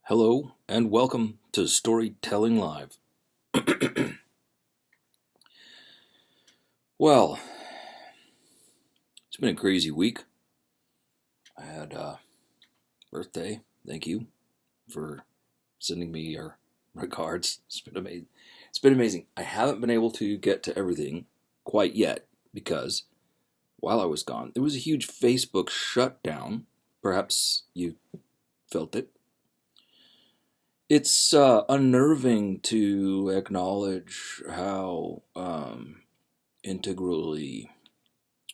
Hello and welcome to Storytelling Live. Well, it's been a crazy week. I had a birthday. Thank you for sending me your regards. It's been amazing. I haven't been able to get to everything quite yet because while I was gone, there was a huge Facebook shutdown. Perhaps you felt it. It's unnerving to acknowledge how integrally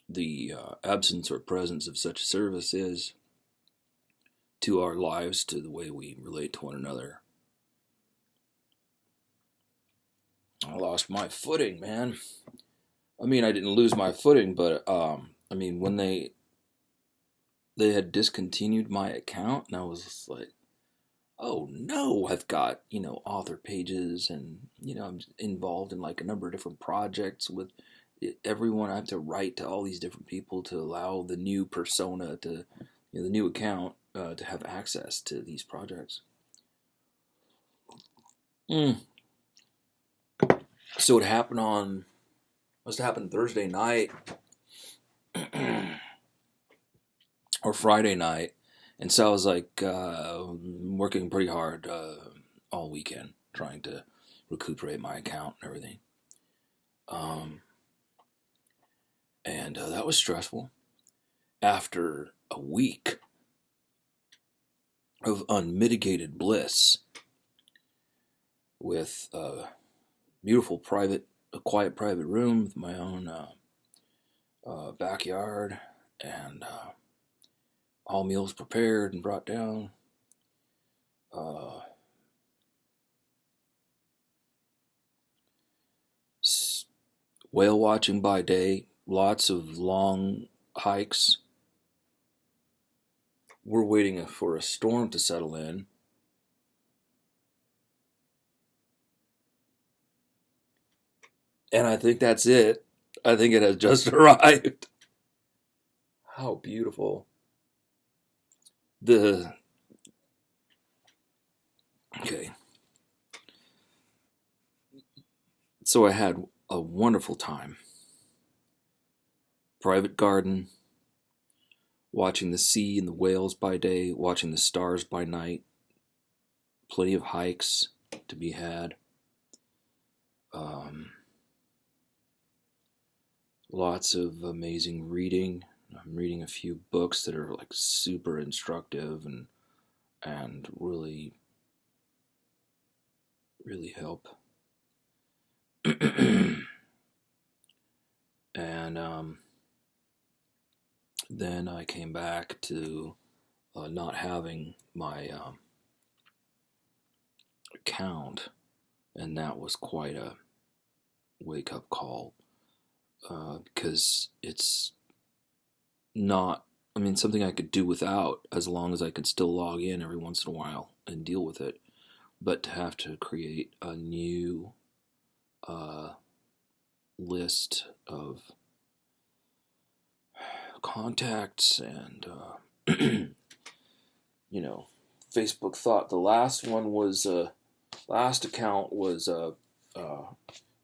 the absence or presence of such service is to our lives, to the way we relate to one another. I lost my footing, man. I mean, I didn't lose my footing, but when they had discontinued my account, and I was just like, oh no, I've got, author pages and, I'm involved in like a number of different projects with everyone. I have to write to all these different people to allow the new persona the new account to have access to these projects. So it must have happened Thursday night or Friday night. And so I was like working pretty hard all weekend trying to recuperate my account and everything. And that was stressful. After a week of unmitigated bliss with a quiet private room with my own backyard and all meals prepared and brought down. Whale watching by day, lots of long hikes. We're waiting for a storm to settle in. And I think that's it. I think it has just arrived. How beautiful. Okay. So I had a wonderful time. Private garden, watching the sea and the whales by day, watching the stars by night. Plenty of hikes to be had. Lots of amazing reading. I'm reading a few books that are like super instructive and really help. And then I came back to not having my account, and that was quite a wake-up call because it's not, something I could do without as long as I could still log in every once in a while and deal with it. But to have to create a new list of contacts and, Facebook thought the last account was a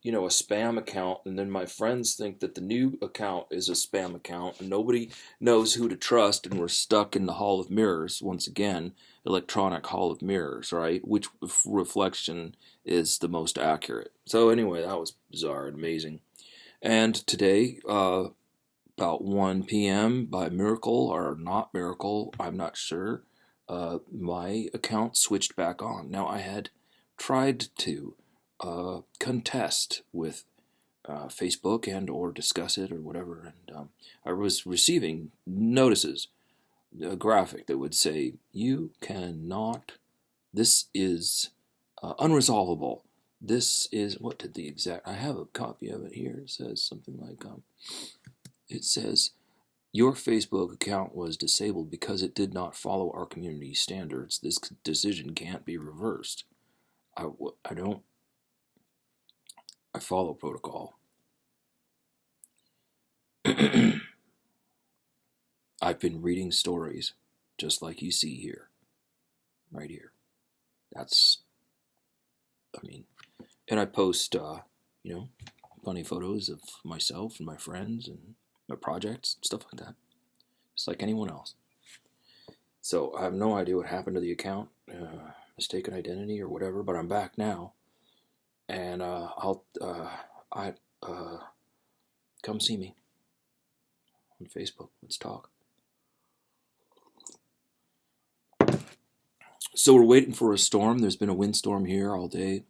spam account, and then my friends think that the new account is a spam account, and nobody knows who to trust, and we're stuck in the Hall of Mirrors once again, electronic Hall of Mirrors, right? Which reflection is the most accurate? So anyway, that was bizarre and amazing. And today, about 1 p.m. by miracle or not miracle, I'm not sure, my account switched back on. Now I had tried to contest with Facebook and or discuss it or whatever, and I was receiving notices, a graphic that would say, you cannot, this is unresolvable. This is, what did the exact, I have a copy of it here. It says something like, it says, your Facebook account was disabled because it did not follow our community standards. This decision can't be reversed. I follow protocol. I've been reading stories just like you see here, right here. That's, I mean, and I post, funny photos of myself and my friends and my projects, stuff like that, just like anyone else. So I have no idea what happened to the account, mistaken identity or whatever, but I'm back now, and come see me on Facebook. Let's talk. So we're waiting for a storm. There's been a windstorm here all day,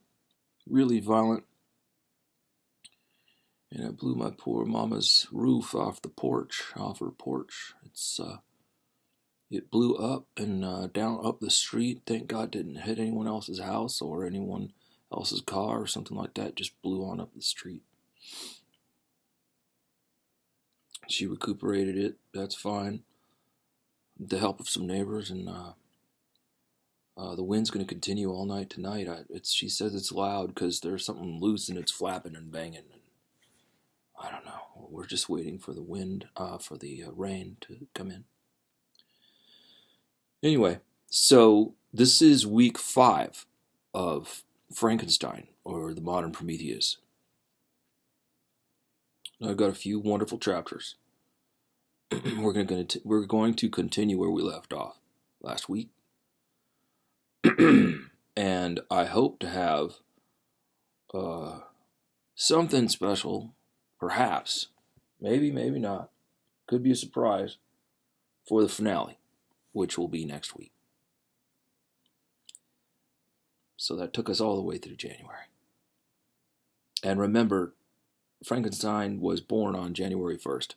really violent, and it blew my poor mama's roof off her porch. It blew up and down up the street. Thank God didn't hit anyone else's house or anyone else's car or something like that. Just blew on up the street. She recuperated it. That's fine. With the help of some neighbors, and the wind's going to continue all night tonight. She says it's loud because there's something loose and it's flapping and banging. And I don't know. We're just waiting for the wind, for the rain to come in. Anyway, so this is week 5 of Frankenstein, or the modern Prometheus. I've got a few wonderful chapters. We're going to continue where we left off last week. And I hope to have something special, perhaps, maybe not, could be a surprise, for the finale, which will be next week. So that took us all the way through January. And remember, Frankenstein was born on January 1st,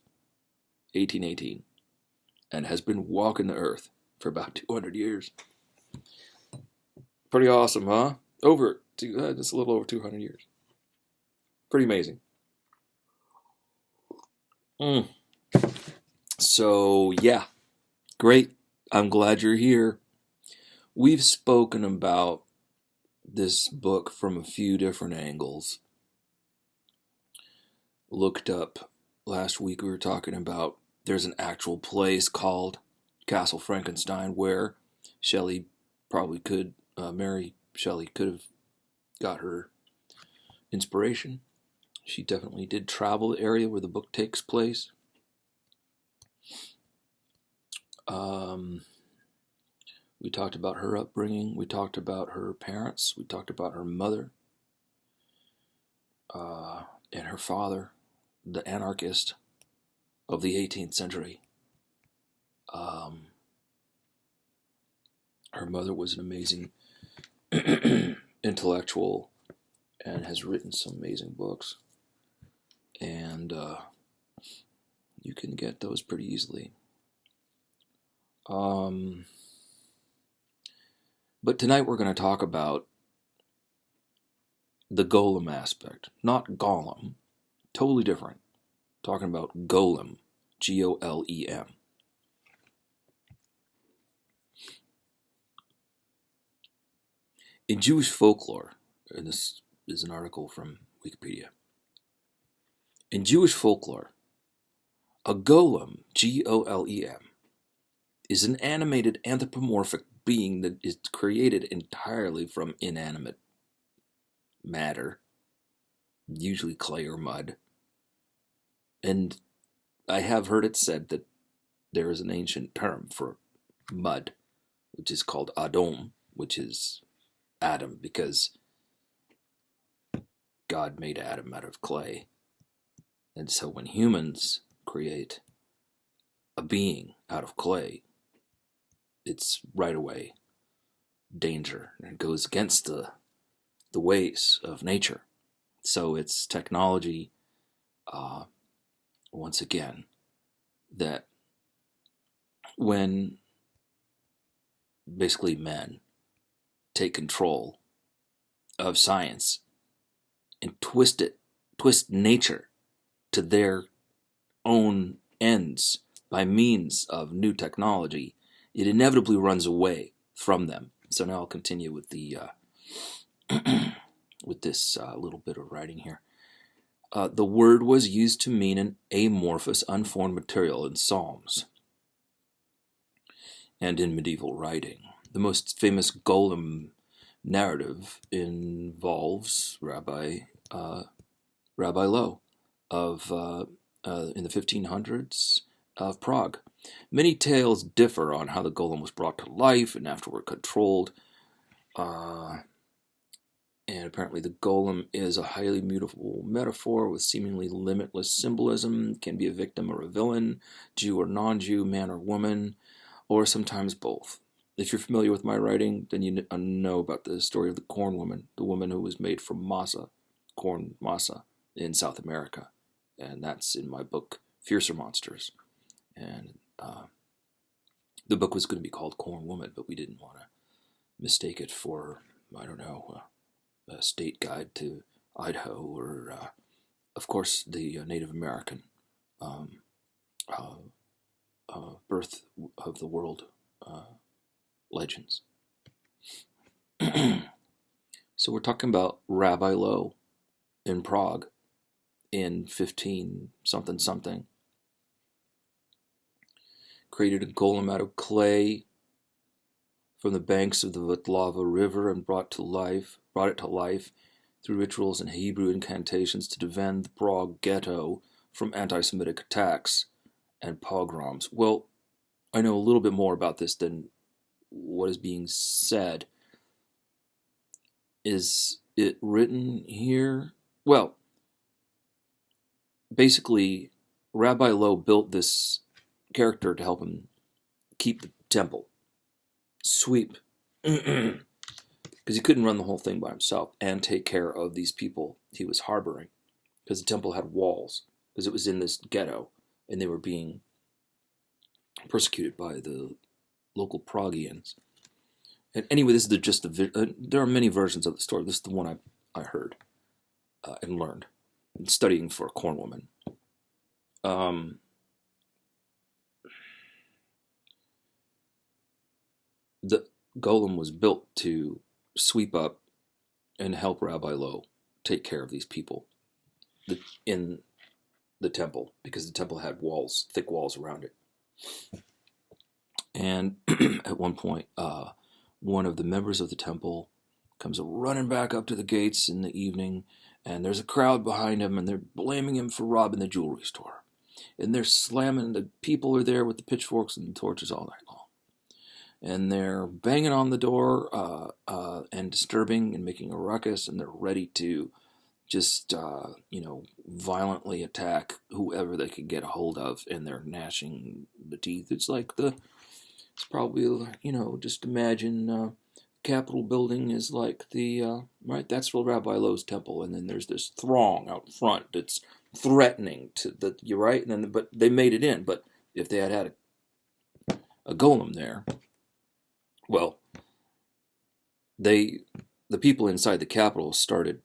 1818, and has been walking the earth for about 200 years. Pretty awesome, huh? Just a little over 200 years. Pretty amazing. So, yeah. Great. I'm glad you're here. We've spoken about this book from a few different angles. Looked up last week, we were talking about there's an actual place called Castle Frankenstein where Shelley probably could, Mary Shelley could have got her inspiration. She definitely did travel the area where the book takes place. We talked about her upbringing. We talked about her parents. We talked about her mother and her father, the anarchist of the 18th century. Her mother was an amazing intellectual and has written some amazing books. And you can get those pretty easily. But tonight we're going to talk about the golem aspect. Not golem. Totally different. Talking about golem. Golem. In Jewish folklore, and this is an article from Wikipedia. In Jewish folklore, a golem, Golem, is an animated anthropomorphic being that is created entirely from inanimate matter, usually clay or mud. And I have heard it said that there is an ancient term for mud, which is called Adom, which is Adam, because God made Adam out of clay. And so when humans create a being out of clay, it's right away danger, and it goes against the ways of nature. So it's technology, once again, that when basically men take control of science and twist nature to their own ends by means of new technology, it inevitably runs away from them. So now I'll continue with the with this little bit of writing here. The word was used to mean an amorphous, unformed material in Psalms and in medieval writing. The most famous golem narrative involves Rabbi Loew of in the 1500s of Prague. Many tales differ on how the golem was brought to life and afterward controlled. And apparently the golem is a highly mutable metaphor with seemingly limitless symbolism. It can be a victim or a villain, Jew or non-Jew, man or woman, or sometimes both. If you're familiar with my writing, then you know about the story of the corn woman, the woman who was made from masa, corn masa, in South America. And that's in my book, Fiercer Monsters. And the book was going to be called Corn Woman, but we didn't want to mistake it for, I don't know, a state guide to Idaho or, of course, the Native American birth of the world legends. So we're talking about Rabbi Loew in Prague in 15 something. Created a golem out of clay from the banks of the Vltava River and brought it to life through rituals and Hebrew incantations to defend the Prague ghetto from anti-Semitic attacks and pogroms. Well, I know a little bit more about this than what is being said. Is it written here? Well, basically, Rabbi Loew built this character to help him keep the temple, sweep, because he couldn't run the whole thing by himself and take care of these people he was harboring, because the temple had walls, because it was in this ghetto, and they were being persecuted by the local Pragians. And anyway, this is just there are many versions of the story. This is the one I heard and learned studying for a corn woman. The golem was built to sweep up and help Rabbi Loew take care of these people in the temple, because the temple had walls, thick walls around it. And at one point, one of the members of the temple comes running back up to the gates in the evening, and there's a crowd behind him, and they're blaming him for robbing the jewelry store. And they're slamming, the people are there with the pitchforks and the torches all night long. And they're banging on the door and disturbing and making a ruckus, and they're ready to just, violently attack whoever they can get a hold of, and they're gnashing the teeth. It's probably, just imagine Capitol building is like the, right, that's Rabbi Loew's temple, and then there's this throng out front that's threatening you're right, but they made it in, but if they had a golem there, well, the people inside the Capitol started,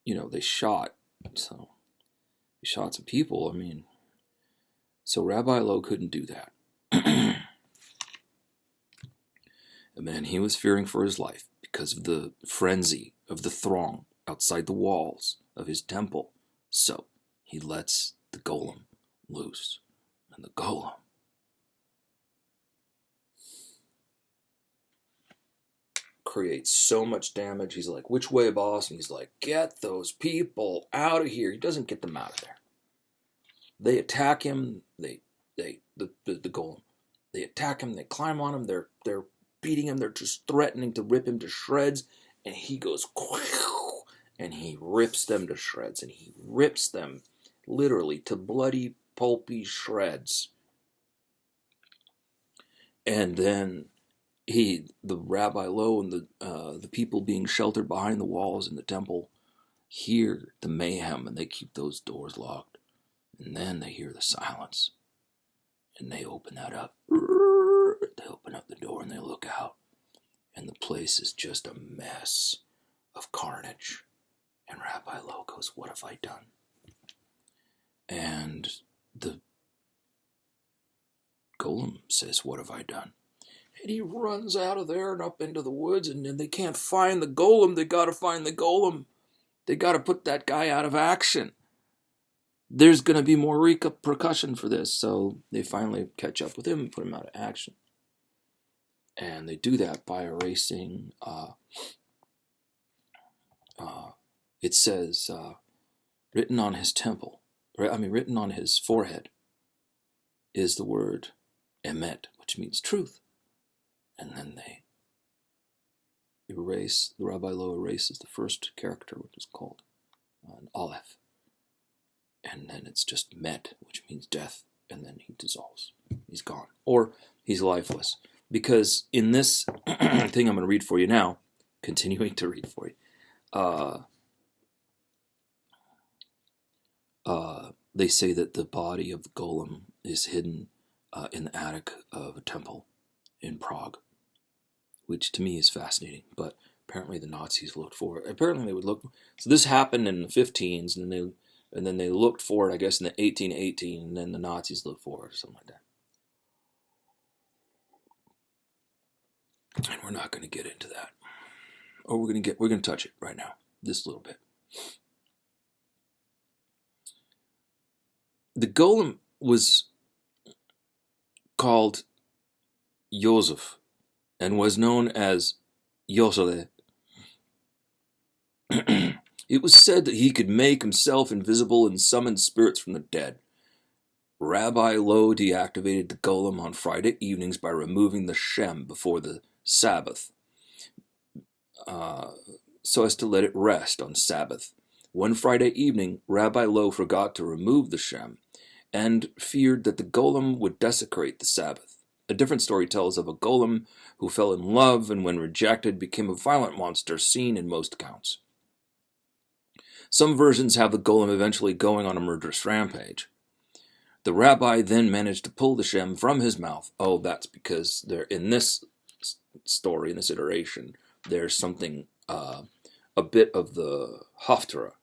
they shot some people. So Rabbi Loew couldn't do that. And then he was fearing for his life because of the frenzy of the throng outside the walls of his temple. So he lets the golem loose. And the golem creates so much damage. He's like, "Which way, boss?" And he's like, "Get those people out of here." He doesn't get them out of there. They attack him. The golem. They attack him. They climb on him. They're beating him. They're just threatening to rip him to shreds. And he goes, and he rips them to shreds. And he rips them literally to bloody, pulpy shreds. And then the Rabbi Loew and the people being sheltered behind the walls in the temple hear the mayhem, and they keep those doors locked. And then they hear the silence, and they open that up. They open up the door and they look out, and the place is just a mess of carnage. And Rabbi Loew goes, "What have I done?" And the golem says, "What have I done?" And he runs out of there and up into the woods, and then they can't find the golem. They got to find the golem. They got to put that guy out of action. There's going to be more repercussion for this. So they finally catch up with him and put him out of action. And they do that by erasing it says, written on his temple, written on his forehead is the word emet, which means truth. And then the Rabbi Loew erases the first character, which is called an aleph. And then it's just met, which means death, and then he dissolves. He's gone. Or he's lifeless. Because in this thing I'm going to read for you now, continuing to read for you, they say that the body of the golem is hidden in the attic of a temple in Prague, which to me is fascinating. But apparently the Nazis looked for it. Apparently they would look. So this happened in the 15s, and then they looked for it, I guess, in the 1818, and then the Nazis looked for it, or something like that. And we're not going to get into that, or we're going to touch it right now, this little bit. The golem was called Joseph and was known as Yosele. It was said that he could make himself invisible and summon spirits from the dead. Rabbi Loew deactivated the golem on Friday evenings by removing the shem before the Sabbath, so as to let it rest on Sabbath. One Friday evening, Rabbi Loew forgot to remove the shem and feared that the golem would desecrate the Sabbath. A different story tells of a golem who fell in love and, when rejected, became a violent monster seen in most accounts. Some versions have the golem eventually going on a murderous rampage. The rabbi then managed to pull the shem from his mouth. Oh, that's because in this story, in this iteration, there's something, a bit of the Haftarah,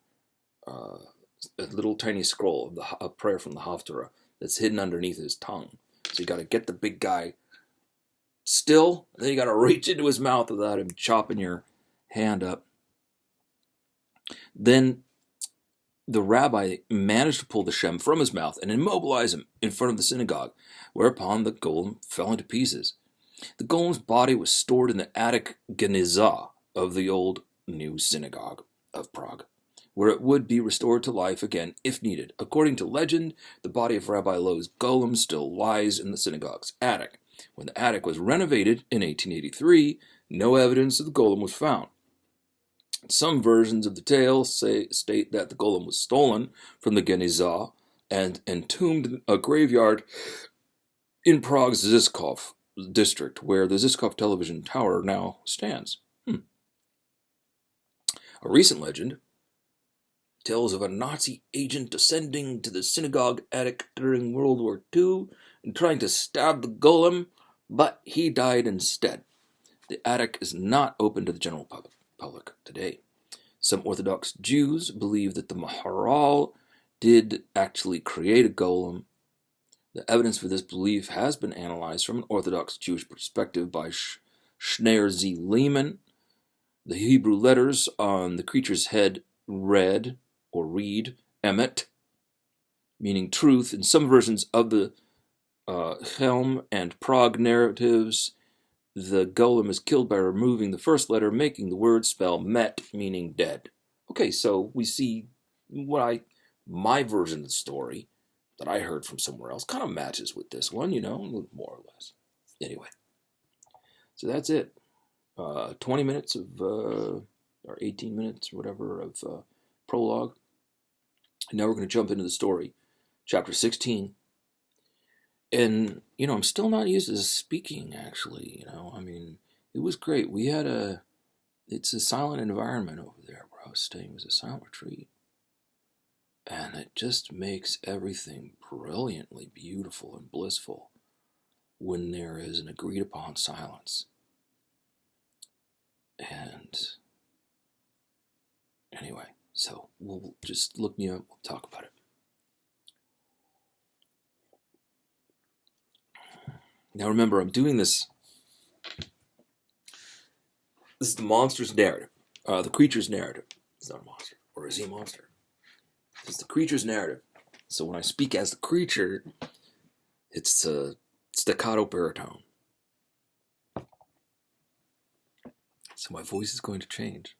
a little tiny scroll of a prayer from the Haftarah that's hidden underneath his tongue. So you got to get the big guy still, and then you got to reach into his mouth without him chopping your hand up. Then the rabbi managed to pull the shem from his mouth and immobilize him in front of the synagogue, whereupon the golem fell into pieces. The golem's body was stored in the attic Geneva of the old new synagogue of Prague, where it would be restored to life again if needed. According to legend, the body of Rabbi Loew's golem still lies in the synagogue's attic. When the attic was renovated in 1883, no evidence of the golem was found. Some versions of the tale state that the golem was stolen from the Geneva and entombed in a graveyard in Prague's Žižkov district, where the Žižkov television tower now stands. A recent legend tells of a Nazi agent descending to the synagogue attic during World War II and trying to stab the golem, but he died instead. The attic is not open to the general public today. Some Orthodox Jews believe that the Maharal did actually create a golem. The evidence for this belief has been analyzed from an Orthodox Jewish perspective by Schneur Z. Lehman. The Hebrew letters on the creature's head read emet, meaning truth. In some versions of the Helm and Prague narratives, the golem is killed by removing the first letter, making the word spell met, meaning dead. Okay, so we see my version of the story that I heard from somewhere else kind of matches with this one, more or less. Anyway, so that's it. 20 minutes of, or 18 minutes, or whatever, of prologue. And now we're going to jump into the story. Chapter 16. And, I'm still not used to speaking, actually, it was great. It's a silent environment over there where I was staying. It was a silent retreat. And it just makes everything brilliantly beautiful and blissful when there is an agreed upon silence. And anyway, so we'll just look me up, we'll talk about it. Now remember, I'm doing this. This is the monster's narrative, the creature's narrative. He's not a monster, or is he a monster? This is the creature's narrative. So when I speak as the creature, it's a staccato baritone. So my voice is going to change.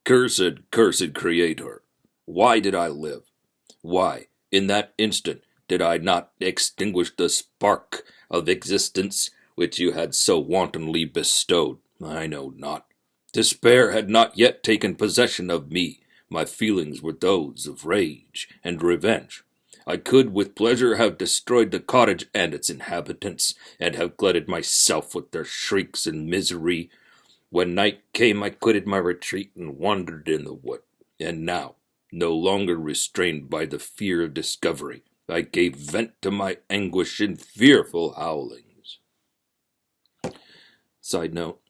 Cursed Creator, why did I live? Why, in that instant, did I not extinguish the spark of existence which you had so wantonly bestowed? I know not. Despair had not yet taken possession of me. My feelings were those of rage and revenge. I could with pleasure have destroyed the cottage and its inhabitants, and have glutted myself with their shrieks and misery. When night came, I quitted my retreat and wandered in the wood. And now, no longer restrained by the fear of discovery, I gave vent to my anguish in fearful howlings. Side note,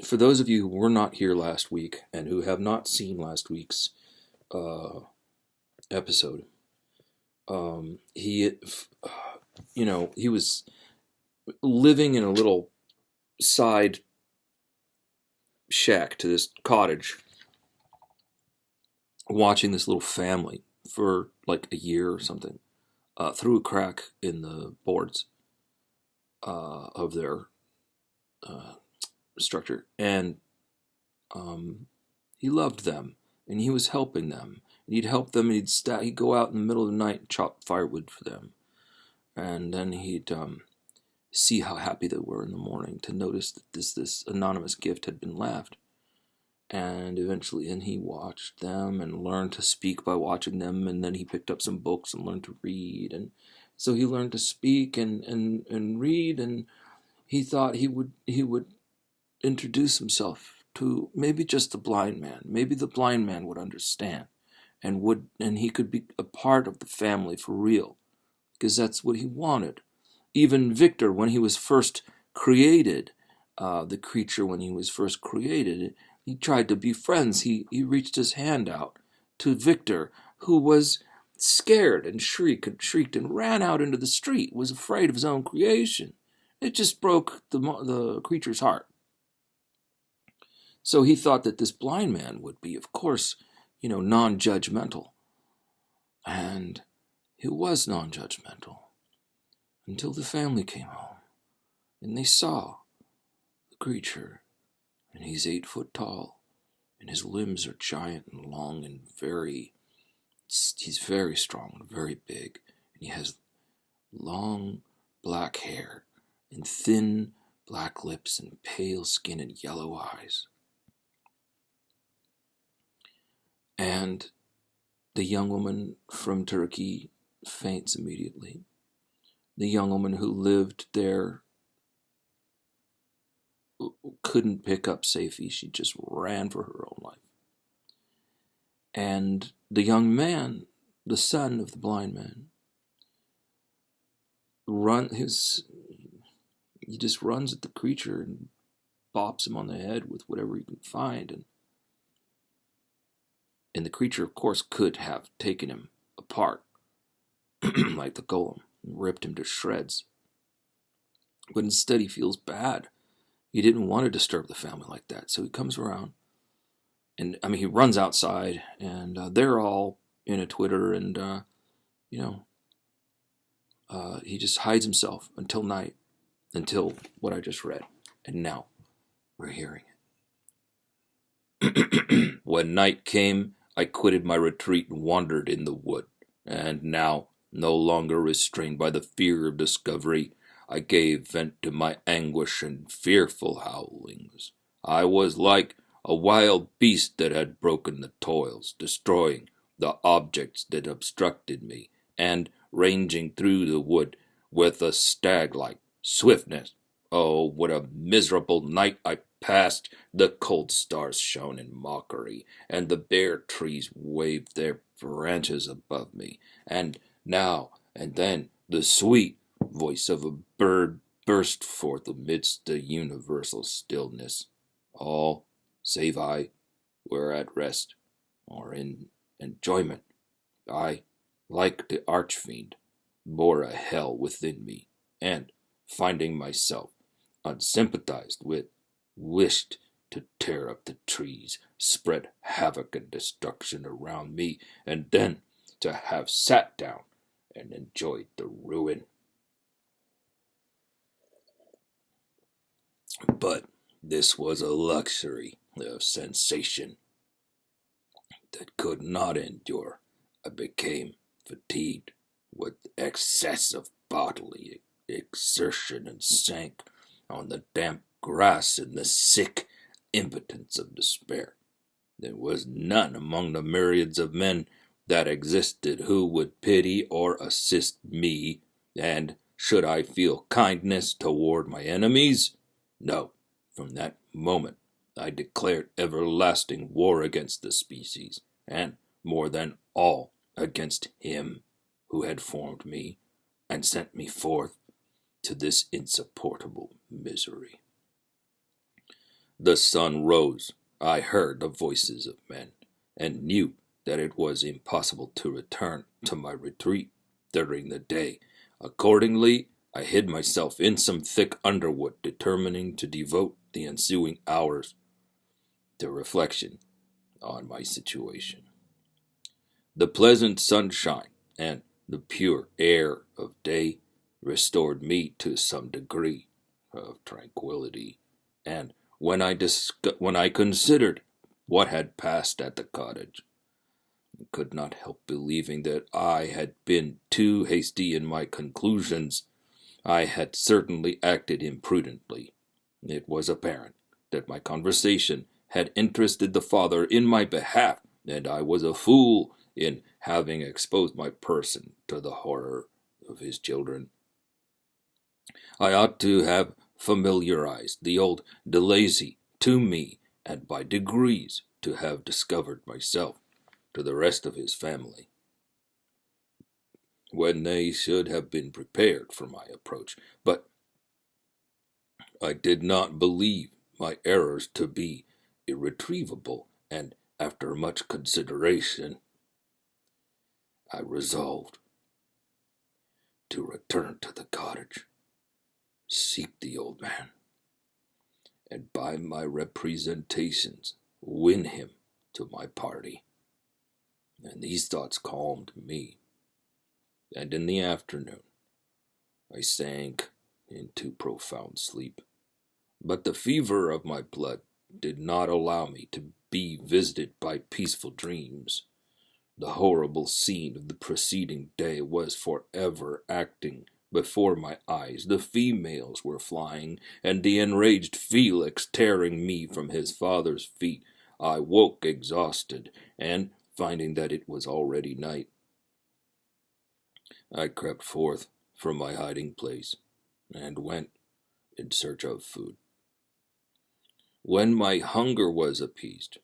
for those of you who were not here last week and who have not seen last week's episode, he was living in a little side shack to this cottage, watching this little family for like a year or something, through a crack in the boards of their structure. And he loved them, and he was helping them. And he'd help them, and he'd go out in the middle of the night and chop firewood for them. And then he'd see how happy they were in the morning to notice that this anonymous gift had been left. And eventually, and he watched them and learned to speak by watching them, and then he picked up some books and learned to read. And so he learned to speak and read, and he thought he would introduce himself to maybe just the blind man. Maybe the blind man would understand, and he could be a part of the family for real, because that's what he wanted. Even Victor, when he was first created, the creature when he was first created, he tried to be friends. He reached his hand out to Victor, who was scared and shrieked and ran out into the street, was afraid of his own creation. It just broke the creature's heart. So he thought that this blind man would be, of course, non-judgmental. And he was non-judgmental until the family came home and they saw the creature. And he's 8 foot tall, and his limbs are giant and long and he's very strong and very big. And he has long black hair and thin black lips and pale skin and yellow eyes. And the young woman from Turkey faints immediately. The young woman who lived there couldn't pick up Safi. She just ran for her own life. And the young man, the son of the blind man, he just runs at the creature and bops him on the head with whatever he can find. And the creature, of course, could have taken him apart, like the golem, and ripped him to shreds. But instead he feels bad. He didn't want to disturb the family like that. So he comes around, and he runs outside, and they're all in a twitter, and he just hides himself until night, until what I just read. And now we're hearing it. When night came, I quitted my retreat and wandered in the wood. And now, no longer restrained by the fear of discovery, I gave vent to my anguish and fearful howlings. I was like a wild beast that had broken the toils, destroying the objects that obstructed me, and ranging through the wood with a stag-like swiftness. Oh, what a miserable night I passed! The cold stars shone in mockery, and the bare trees waved their branches above me, and now and then the sweet voice of a bird burst forth amidst the universal stillness. All, save I, were at rest, or in enjoyment. I, like the archfiend, bore a hell within me, and, finding myself unsympathized with, wished to tear up the trees, spread havoc and destruction around me, and then to have sat down and enjoyed the ruin. But this was a luxury of sensation. that could not endure. I became fatigued with excessive bodily exertion and sank on the damp grass in the sick impotence of despair. There was none among the myriads of men that existed who would pity or assist me, and should I feel kindness toward my enemies? No. From that moment I declared everlasting war against the species, and, more than all, against him who had formed me and sent me forth to this insupportable misery. The sun rose. I heard the voices of men, and knew that it was impossible to return to my retreat during the day. Accordingly, I hid myself in some thick underwood, determining to devote the ensuing hours to reflection on my situation. The pleasant sunshine and the pure air of day restored me to some degree of tranquility, and when I considered what had passed at the cottage, I could not help believing that I had been too hasty in my conclusions. I had certainly acted imprudently. It was apparent that my conversation had interested the father in my behalf, and I was a fool in having exposed my person to the horror of his children. I ought to have familiarized the old Delazy to me, and by degrees to have discovered myself to the rest of his family, when they should have been prepared for my approach. But I did not believe my errors to be irretrievable, and after much consideration, I resolved to return to the cottage, seek the old man, and by my representations win him to my party. And these thoughts calmed me, and in the afternoon I sank into profound sleep. But the fever of my blood did not allow me to be visited by peaceful dreams. The horrible scene of the preceding day was forever acting before my eyes. The females were flying, and the enraged Felix tearing me from his father's feet. I woke exhausted, and, finding that it was already night, I crept forth from my hiding place, and went in search of food. When my hunger was appeased,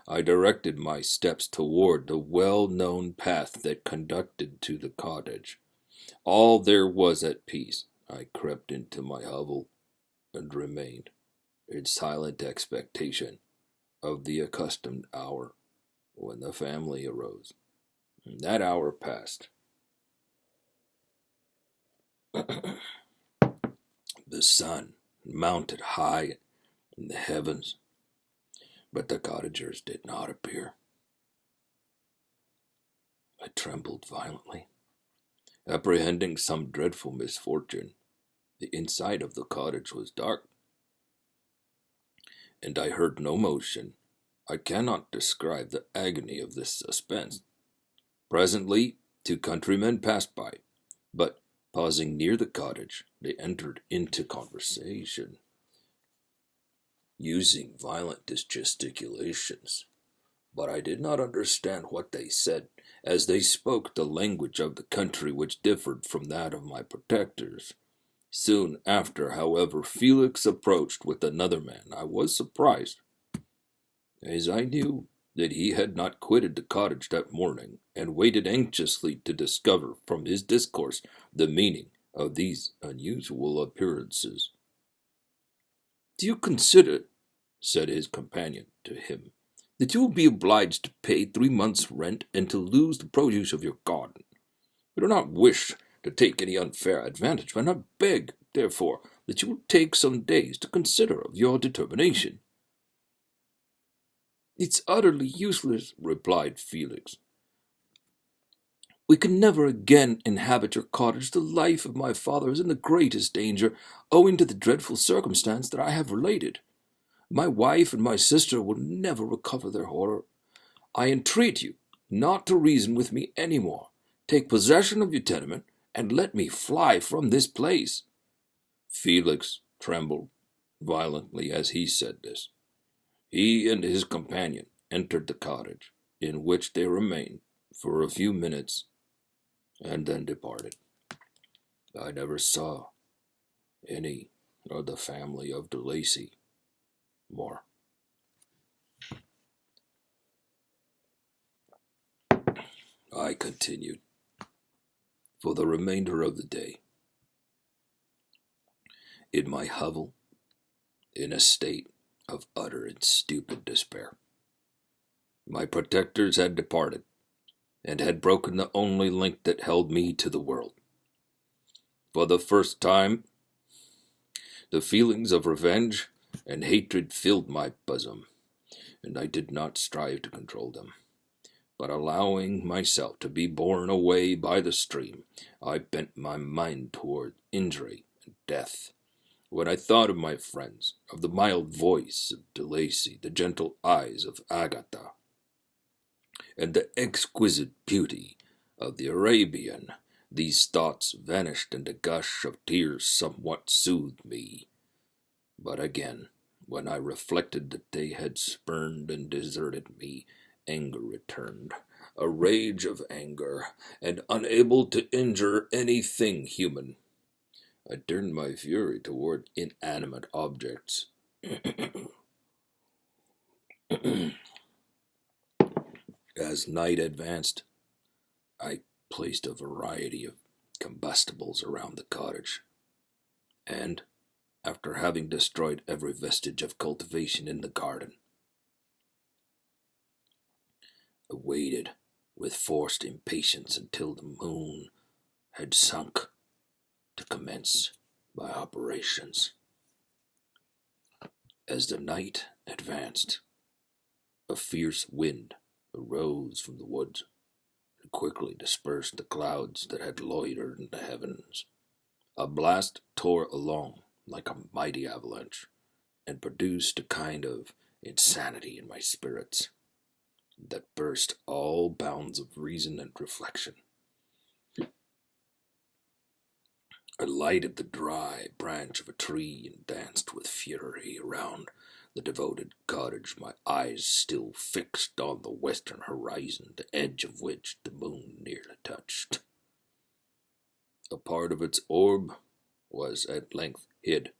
I directed my steps toward the well-known path that conducted to the cottage. All there was at peace. I crept into my hovel, and remained in silent expectation of the accustomed hour when the family arose. And that hour passed. The sun mounted high in the heavens, but the cottagers did not appear. I trembled violently, apprehending some dreadful misfortune. The inside of the cottage was dark, and I heard no motion. I cannot describe the agony of this suspense. Presently, 2 countrymen passed by, but, pausing near the cottage, they entered into conversation, using violent gesticulations. But I did not understand what they said, as they spoke the language of the country, which differed from that of my protectors. Soon after, however, Felix approached with another man. I was surprised, as I knew that he had not quitted the cottage that morning, and waited anxiously to discover from his discourse the meaning of these unusual appearances. "Do you consider," said his companion to him, "that you will be obliged to pay 3 months' rent and to lose the produce of your garden? I do not wish to take any unfair advantage, but I beg, therefore, that you will take some days to consider of your determination." "It's utterly useless," replied Felix. "We can never again inhabit your cottage. The life of my father is in the greatest danger, owing to the dreadful circumstance that I have related. My wife and my sister will never recover their horror. I entreat you not to reason with me any more. Take possession of your tenement, and let me fly from this place." Felix trembled violently as he said this. He and his companion entered the cottage, in which they remained for a few minutes, and then departed. I never saw any of the family of de Lacy more. I continued for the remainder of the day in my hovel, in a state of utter and stupid despair. My protectors had departed, and had broken the only link that held me to the world. For the first time, the feelings of revenge and hatred filled my bosom, and I did not strive to control them. But allowing myself to be borne away by the stream, I bent my mind toward injury and death. When I thought of my friends, of the mild voice of de Lacy, the gentle eyes of Agatha, and the exquisite beauty of the Arabian, these thoughts vanished, and a gush of tears somewhat soothed me. But again, when I reflected that they had spurned and deserted me, anger returned, a rage of anger, and unable to injure anything human, I turned my fury toward inanimate objects. As night advanced, I placed a variety of combustibles around the cottage, and, after having destroyed every vestige of cultivation in the garden, I waited with forced impatience until the moon had sunk to commence my operations. As the night advanced, a fierce wind arose from the woods and quickly dispersed the clouds that had loitered in the heavens. A blast tore along like a mighty avalanche, and produced a kind of insanity in my spirits that burst all bounds of reason and reflection. I lighted the dry branch of a tree and danced with fury around the devoted cottage, my eyes still fixed on the western horizon, the edge of which the moon nearly touched. A part of its orb was at length hid,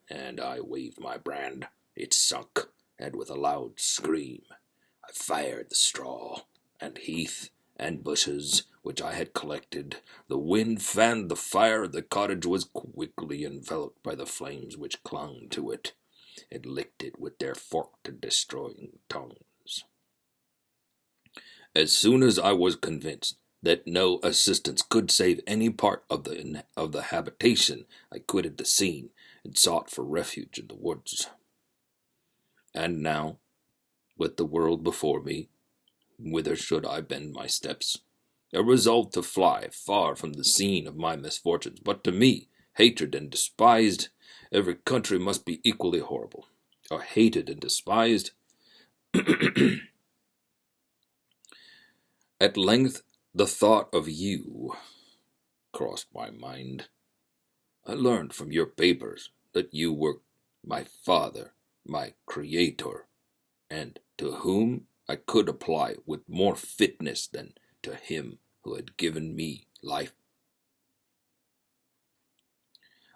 and I waved my brand. It sunk, and with a loud scream I fired the straw and heath and bushes which I had collected. The wind fanned the fire. The cottage was quickly enveloped by the flames which clung to it and licked it with their forked and destroying tongues. As soon as I was convinced that no assistance could save any part of the habitation, I quitted the scene and sought for refuge in the woods. And now, with the world before me, whither should I bend my steps? I resolved to fly far from the scene of my misfortunes. But to me, hated and despised, every country must be equally horrible. Or hated and despised. At length, the thought of you crossed my mind. I learned from your papers that you were my father, my creator, and to whom I could apply with more fitness than to him who had given me life.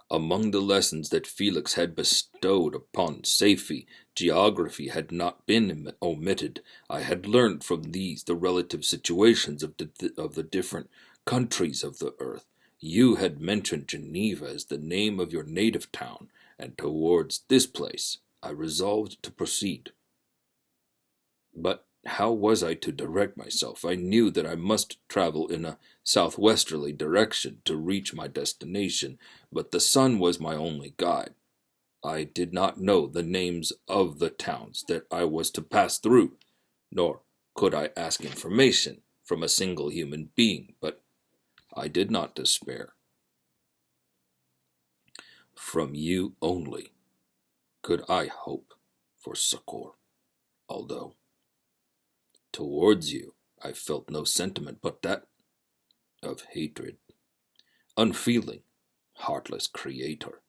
Among the lessons that Felix had bestowed upon Safie, geography had not been omitted. I had learned from these the relative situations of the different countries of the earth. You had mentioned Geneva as the name of your native town, and towards this place I resolved to proceed. But how was I to direct myself? I knew that I must travel in a southwesterly direction to reach my destination, but the sun was my only guide. I did not know the names of the towns that I was to pass through, nor could I ask information from a single human being, but I did not despair. From you only could I hope for succor, although Towards you, I felt no sentiment but that of hatred. Unfeeling, heartless creator,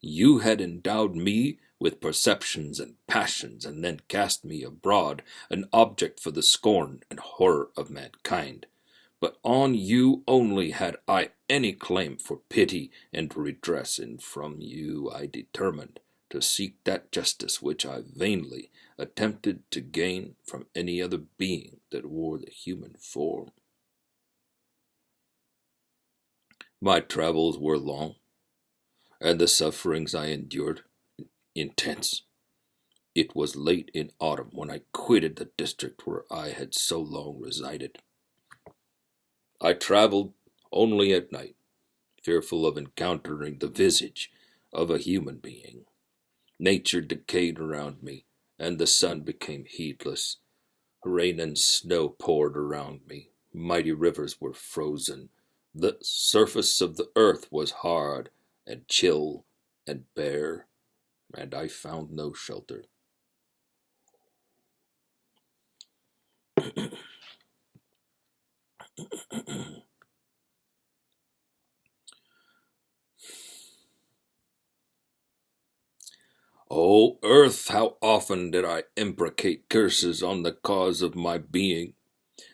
you had endowed me with perceptions and passions, and then cast me abroad, an object for the scorn and horror of mankind. But on you only had I any claim for pity and redress, and from you I determined to seek that justice which I vainly attempted to gain from any other being that wore the human form. My travels were long, and the sufferings I endured intense. It was late in autumn when I quitted the district where I had so long resided. I traveled only at night, fearful of encountering the visage of a human being. Nature decayed around me, and the sun became heatless. Rain and snow poured around me. Mighty rivers were frozen. The surface of the earth was hard and chill and bare, and I found no shelter. O earth, how often did I imprecate curses on the cause of my being!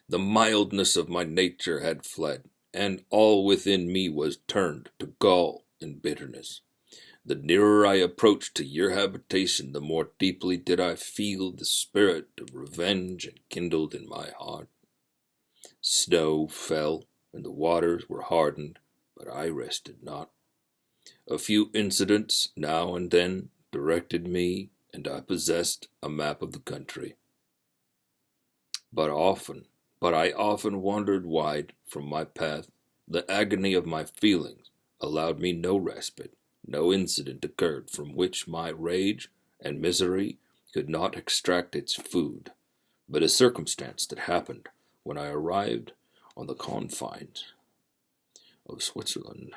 The mildness of my nature had fled, and all within me was turned to gall and bitterness. The nearer I approached to your habitation, the more deeply did I feel the spirit of revenge enkindled in my heart. Snow fell, and the waters were hardened, but I rested not. A few incidents now and then directed me, and I possessed a map of the country. But I often wandered wide from my path. The agony of my feelings allowed me no respite. No incident occurred from which my rage and misery could not extract its food, but a circumstance that happened when I arrived on the confines of Switzerland,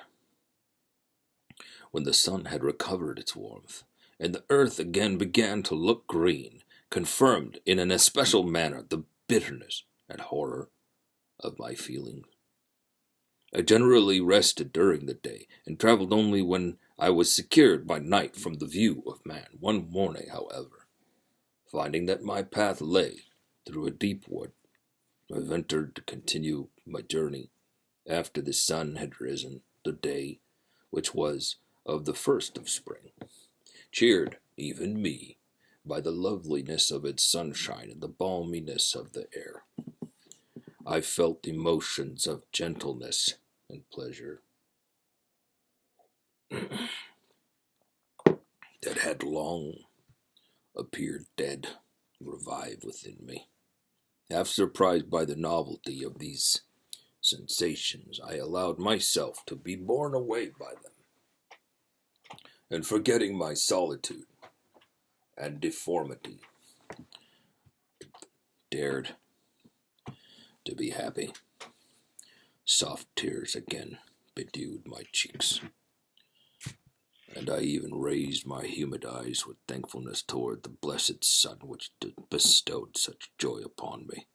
when the sun had recovered its warmth, and the earth again began to look green, confirmed in an especial manner the bitterness and horror of my feelings. I generally rested during the day, and traveled only when I was secured by night from the view of man. One morning, however, finding that my path lay through a deep wood, I ventured to continue my journey after the sun had risen, the day which was of the first of spring, cheered even me by the loveliness of its sunshine and the balminess of the air. I felt emotions of gentleness and pleasure that had long appeared dead revive within me. Half surprised by the novelty of these sensations, I allowed myself to be borne away by them, and forgetting my solitude and deformity, dared to be happy. Soft tears again bedewed my cheeks, and I even raised my humid eyes with thankfulness toward the blessed sun which bestowed such joy upon me.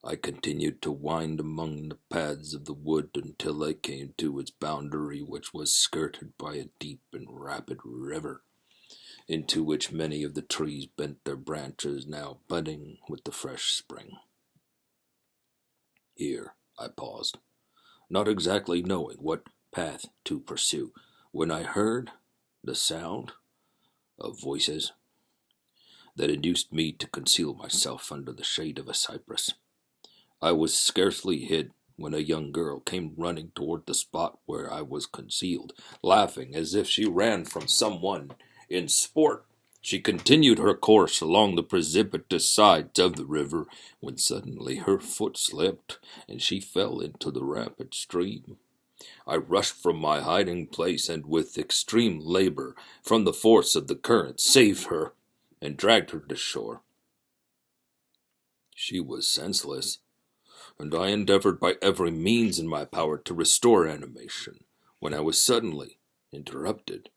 I continued to wind among the paths of the wood until I came to its boundary, which was skirted by a deep and rapid river, into which many of the trees bent their branches, now budding with the fresh spring. Here I paused, not exactly knowing what path to pursue, when I heard the sound of voices that induced me to conceal myself under the shade of a cypress. I was scarcely hid when a young girl came running toward the spot where I was concealed, laughing as if she ran from someone in sport. She continued her course along the precipitous sides of the river, when suddenly her foot slipped, and she fell into the rapid stream. I rushed from my hiding place, and with extreme labor, from the force of the current, saved her, and dragged her to shore. She was senseless, and I endeavored by every means in my power to restore animation, when I was suddenly interrupted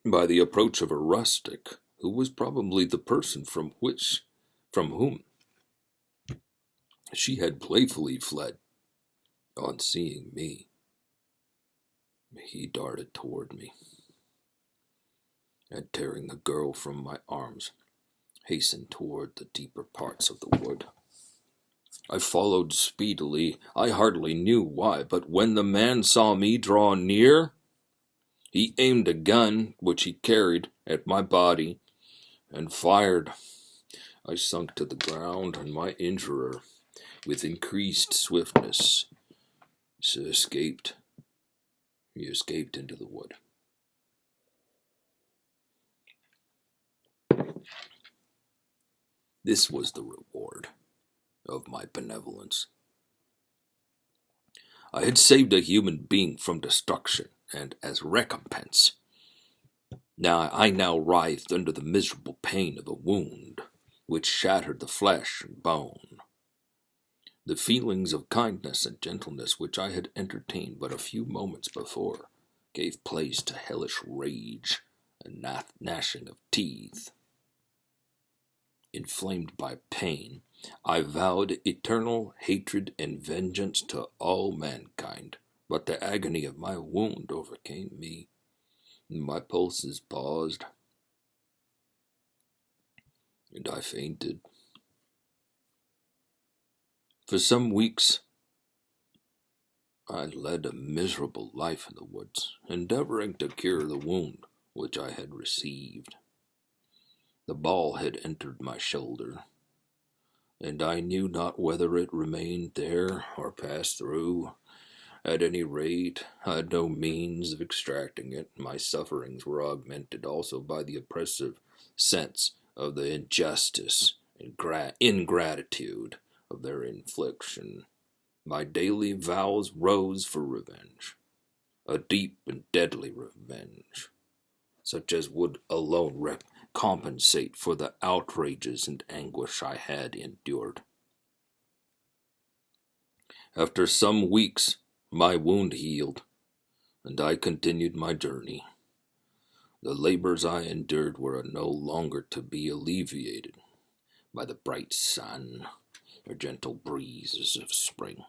by the approach of a rustic, who was probably the person from which From whom she had playfully fled. On seeing me, he darted toward me, and tearing the girl from my arms, hastened toward the deeper parts of the wood. I followed speedily. I hardly knew why, but when the man saw me draw near, he aimed a gun which he carried at my body and fired. I sunk to the ground, and my injurer, with increased swiftness, escaped. He escaped into the wood. This was the reward of my benevolence. I had saved a human being from destruction, and as recompense, I now writhed under the miserable pain of a wound which shattered the flesh and bone. The feelings of kindness and gentleness which I had entertained but a few moments before gave place to hellish rage and gnashing of teeth. Inflamed by pain, I vowed eternal hatred and vengeance to all mankind, but the agony of my wound overcame me, and my pulses paused, and I fainted. For some weeks, I led a miserable life in the woods, endeavoring to cure the wound which I had received. The ball had entered my shoulder, and I knew not whether it remained there or passed through. At any rate, I had no means of extracting it. My sufferings were augmented also by the oppressive sense of the injustice and ingratitude of their infliction. My daily vows rose for revenge, a deep and deadly revenge, such as would alone compensate for the outrages and anguish I had endured. After some weeks, my wound healed, and I continued my journey. The labors I endured were no longer to be alleviated by the bright sun or gentle breezes of spring.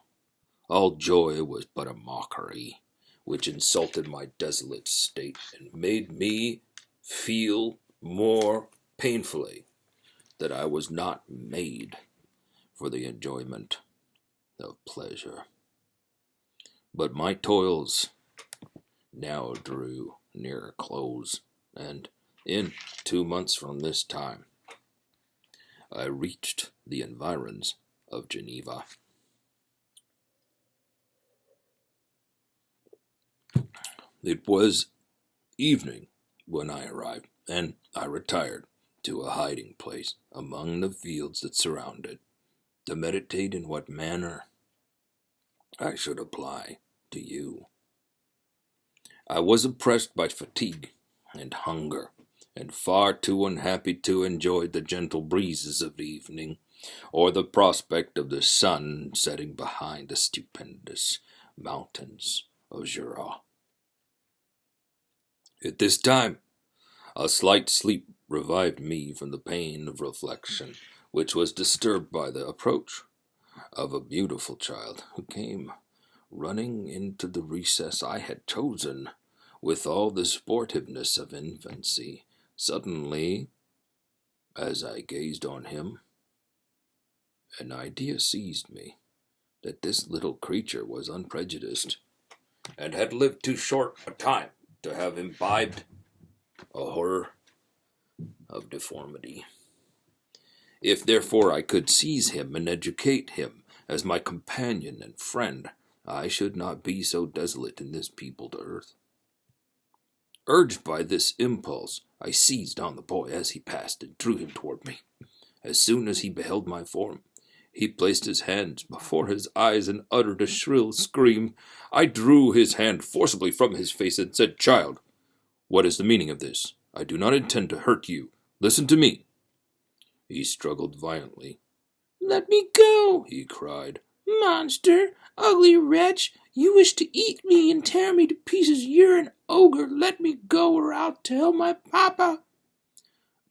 All joy was but a mockery, which insulted my desolate state and made me feel more painfully that I was not made for the enjoyment of pleasure. But my toils now drew near a close, and in 2 months from this time, I reached the environs of Geneva. It was evening when I arrived, and I retired to a hiding place among the fields that surround it, to meditate in what manner I should apply to you. I was oppressed by fatigue and hunger, and far too unhappy to enjoy the gentle breezes of the evening, or the prospect of the sun setting behind the stupendous mountains of Jura. At this time, a slight sleep revived me from the pain of reflection, which was disturbed by the approach of a beautiful child who came running into the recess I had chosen with all the sportiveness of infancy. Suddenly, as I gazed on him, an idea seized me that this little creature was unprejudiced, and had lived too short a time to have imbibed a horror of deformity. If therefore I could seize him and educate him as my companion and friend, I should not be so desolate in this peopled earth. Urged by this impulse, I seized on the boy as he passed and drew him toward me. As soon as he beheld my form, he placed his hands before his eyes and uttered a shrill scream. I drew his hand forcibly from his face and said, "Child, what is the meaning of this? I do not intend to hurt you. Listen to me." He struggled violently. "Let me go," he cried. "Monster, ugly wretch, you wish to eat me and tear me to pieces. You're an ogre. Let me go, or I'll tell my papa."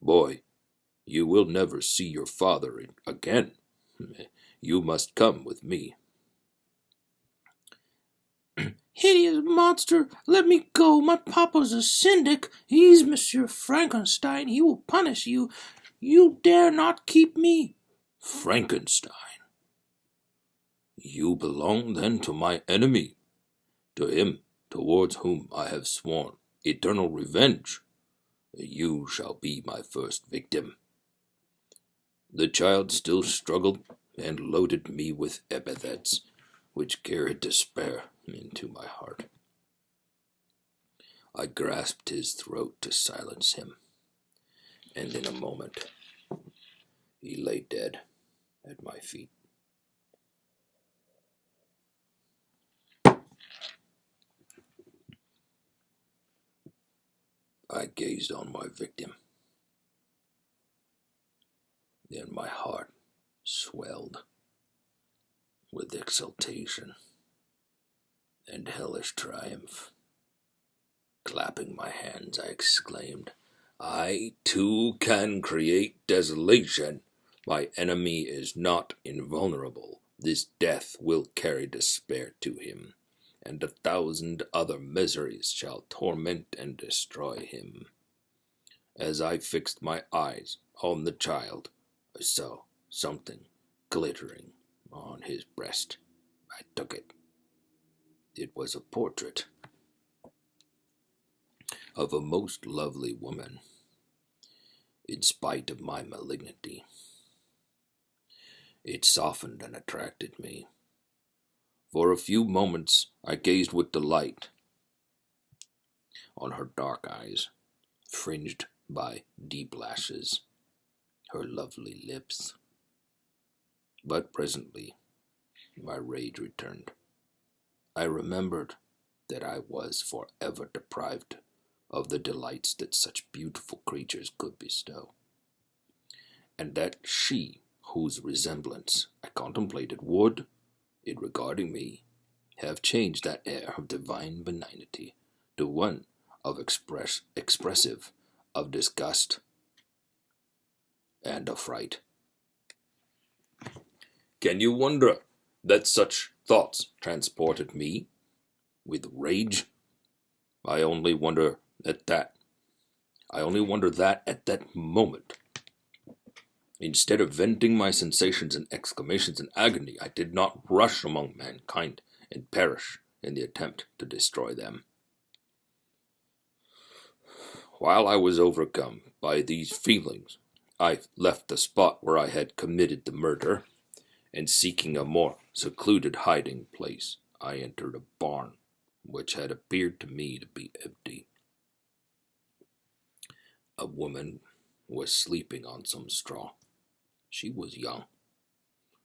"Boy, You will never see your father again. You must come with me. Hideous monster, let me go. My papa's a syndic. He's Monsieur Frankenstein. He will punish you. You dare not keep me. Frankenstein? You belong then to my enemy, to him towards whom I have sworn eternal revenge. You shall be my first victim. The child still struggled and loaded me with epithets which carried despair into my heart. I grasped his throat to silence him, and in a moment he lay dead at my feet. I gazed on my victim, and my heart swelled with exultation and hellish triumph. Clapping my hands, I exclaimed, I too can create desolation. My enemy is not invulnerable. This death will carry despair to him, and 1,000 other miseries shall torment and destroy him. As I fixed my eyes on the child, I saw something glittering on his breast. I took it. It was a portrait of a most lovely woman. In spite of my malignity, it softened and attracted me. For a few moments I gazed with delight on her dark eyes, fringed by deep lashes, her lovely lips. But presently my rage returned. I remembered that I was forever deprived of the delights that such beautiful creatures could bestow, and that she, whose resemblance I contemplated, would, in regarding me, have changed that air of divine benignity to one of expressive of disgust and affright. Can you wonder that such thoughts transported me with rage? I only wonder that at that moment, instead of venting my sensations in exclamations in agony, I did not rush among mankind and perish in the attempt to destroy them. While I was overcome by these feelings, I left the spot where I had committed the murder, and seeking a more secluded hiding place, I entered a barn which had appeared to me to be empty. A woman was sleeping on some straw. She was young,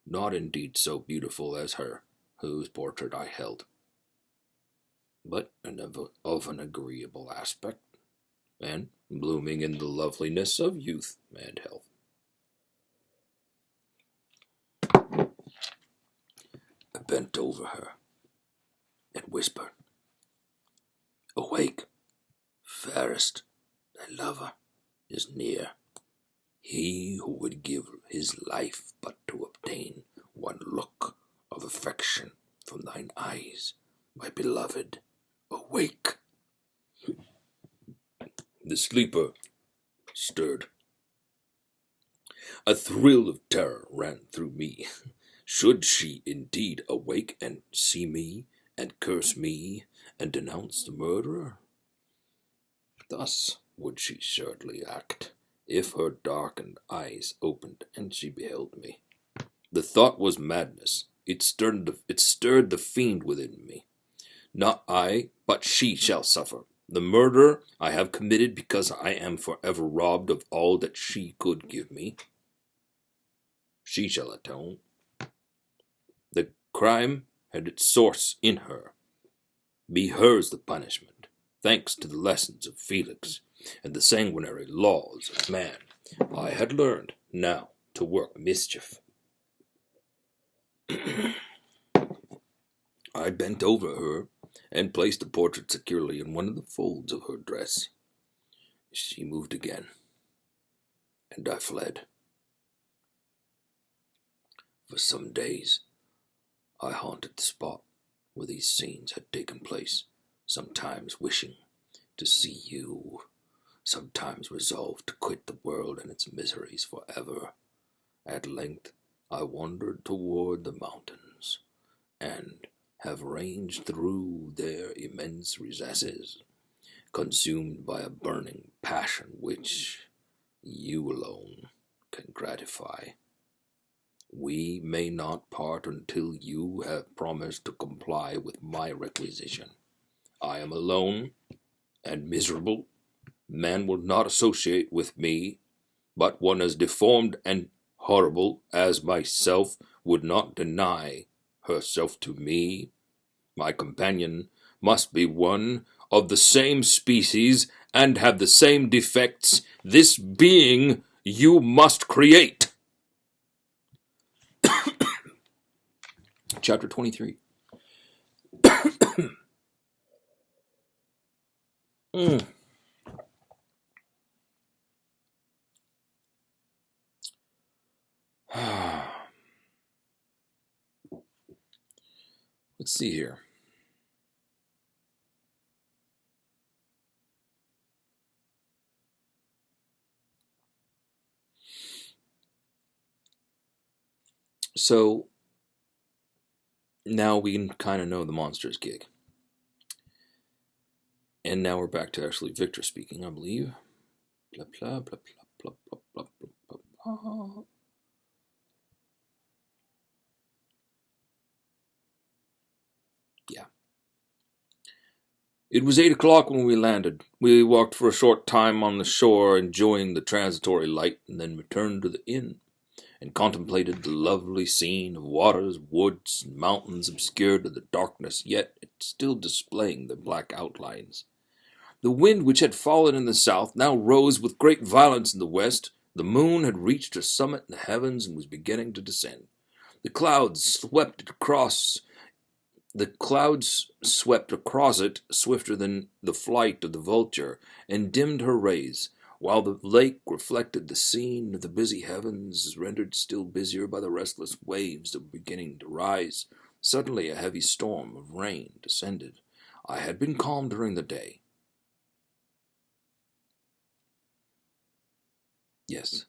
not indeed so beautiful as her whose portrait I held, but of an agreeable aspect, and blooming in the loveliness of youth and health. I bent over her and whispered, Awake, fairest, thy lover is near. He who would give his life but to obtain one look of affection from thine eyes, my beloved, awake. The sleeper stirred. A thrill of terror ran through me. Should she indeed awake and see me, and curse me, and denounce the murderer? Thus would she certainly act, if her darkened eyes opened and she beheld me. The thought was madness. It stirred the fiend within me. Not I, but she shall suffer. The murder I have committed because I am forever robbed of all that she could give me. She shall atone. The crime had its source in her. Be hers the punishment, thanks to the lessons of Felix and the sanguinary laws of man. I had learned now to work mischief. I bent over her and placed the portrait securely in one of the folds of her dress. She moved again, and I fled. For some days, I haunted the spot where these scenes had taken place, sometimes wishing to see you, sometimes resolved to quit the world and its miseries forever. At length, I wandered toward the mountains, and have ranged through their immense recesses, consumed by a burning passion which you alone can gratify. We may not part until you have promised to comply with my requisition. I am alone and miserable. Man will not associate with me, but one as deformed and horrible as myself would not deny herself to me. My companion must be one of the same species and have the same defects. This being you must create. Chapter 23. Let's see here. So now we can kind of know the monsters gig. And now we're back to actually Victor speaking, I believe. Blah, blah, blah, blah, blah, blah, blah, blah, blah. Yeah. It was 8 o'clock when we landed. We walked for a short time on the shore, enjoying the transitory light, and then returned to the inn, and contemplated the lovely scene of waters, woods, and mountains obscured in the darkness, yet still displaying their black outlines. The wind, which had fallen in the south, now rose with great violence in the west. The moon had reached her summit in the heavens and was beginning to descend. The clouds swept across it swifter than the flight of the vulture, and dimmed her rays, while the lake reflected the scene of the busy heavens, rendered still busier by the restless waves that were beginning to rise. Suddenly a heavy storm of rain descended. I had been calm during the day. Yes.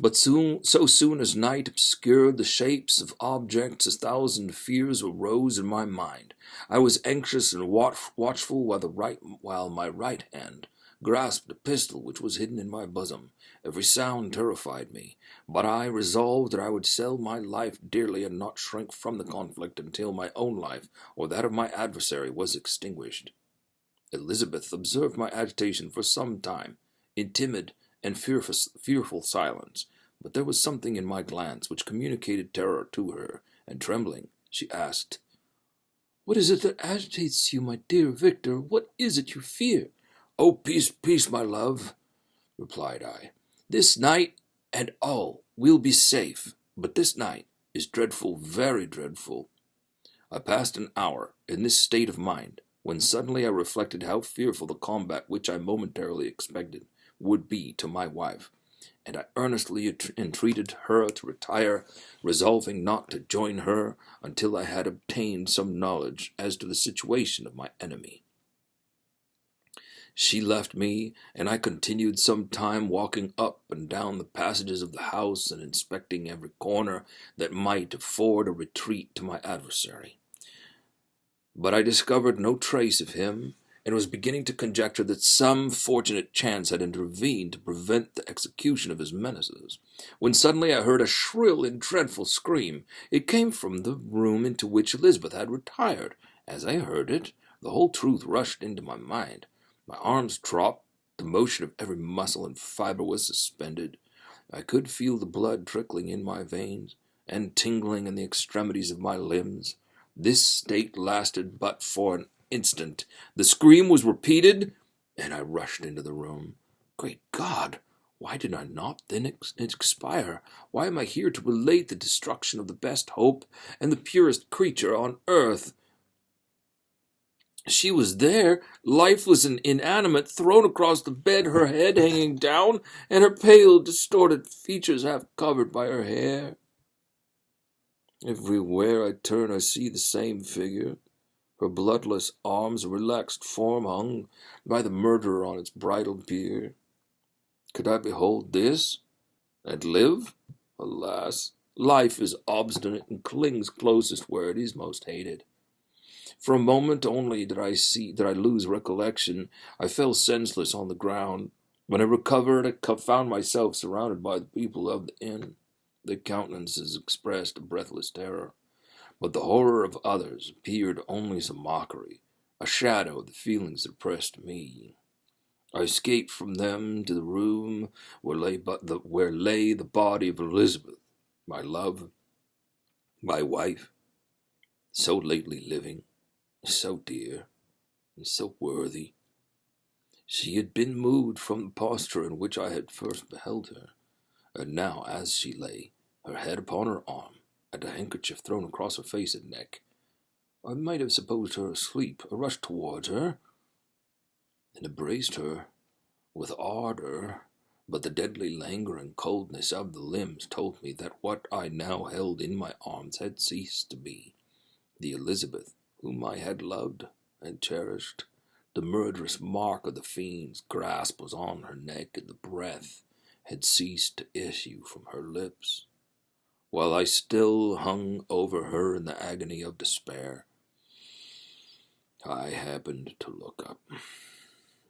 But so soon as night obscured the shapes of objects, 1,000 fears arose in my mind. I was anxious and watchful while my right hand grasped a pistol which was hidden in my bosom. Every sound terrified me, but I resolved that I would sell my life dearly and not shrink from the conflict until my own life or that of my adversary was extinguished. Elizabeth observed my agitation for some time, in timid and fearful silence, but there was something in my glance which communicated terror to her, and trembling, she asked, "What is it that agitates you, my dear Victor? What is it you fear?" "Oh, peace, peace, my love," replied I. "This night and all will be safe, but this night is dreadful, very dreadful." I passed an hour in this state of mind, when suddenly I reflected how fearful the combat which I momentarily expected would be to my wife, and I earnestly entreated her to retire, resolving not to join her until I had obtained some knowledge as to the situation of my enemy. She left me, and I continued some time walking up and down the passages of the house and inspecting every corner that might afford a retreat to my adversary. But I discovered no trace of him, and was beginning to conjecture that some fortunate chance had intervened to prevent the execution of his menaces, when suddenly I heard a shrill and dreadful scream. It came from the room into which Elizabeth had retired. As I heard it, the whole truth rushed into my mind. My arms dropped, the motion of every muscle and fibre was suspended. I could feel the blood trickling in my veins, and tingling in the extremities of my limbs. This state lasted but for an instant. The scream was repeated, and I rushed into the room. Great God! Why did I not then expire? Why am I here to relate the destruction of the best hope and the purest creature on earth? She was there, lifeless and inanimate, thrown across the bed, her head hanging down, and her pale, distorted features half covered by her hair. Everywhere I turn I see the same figure. Her bloodless arms, a relaxed form hung by the murderer on its bridal bier. Could I behold this, and live? Alas, life is obstinate and clings closest where it is most hated. For a moment only did I lose recollection. I fell senseless on the ground. When I recovered, I found myself surrounded by the people of the inn. Their countenances expressed a breathless terror, but the horror of others appeared only as a mockery, a shadow of the feelings that oppressed me. I escaped from them to the room where lay the body of Elizabeth, my love, my wife, so lately living, so dear, and so worthy. She had been moved from the posture in which I had first beheld her, and now, as she lay, her head upon her arm, and a handkerchief thrown across her face and neck, I might have supposed her asleep. I rushed towards her, and embraced her with ardor, but the deadly languor and coldness of the limbs told me that what I now held in my arms had ceased to be the Elizabeth whom I had loved and cherished. The murderous mark of the fiend's grasp was on her neck, and the breath had ceased to issue from her lips. While I still hung over her in the agony of despair, I happened to look up.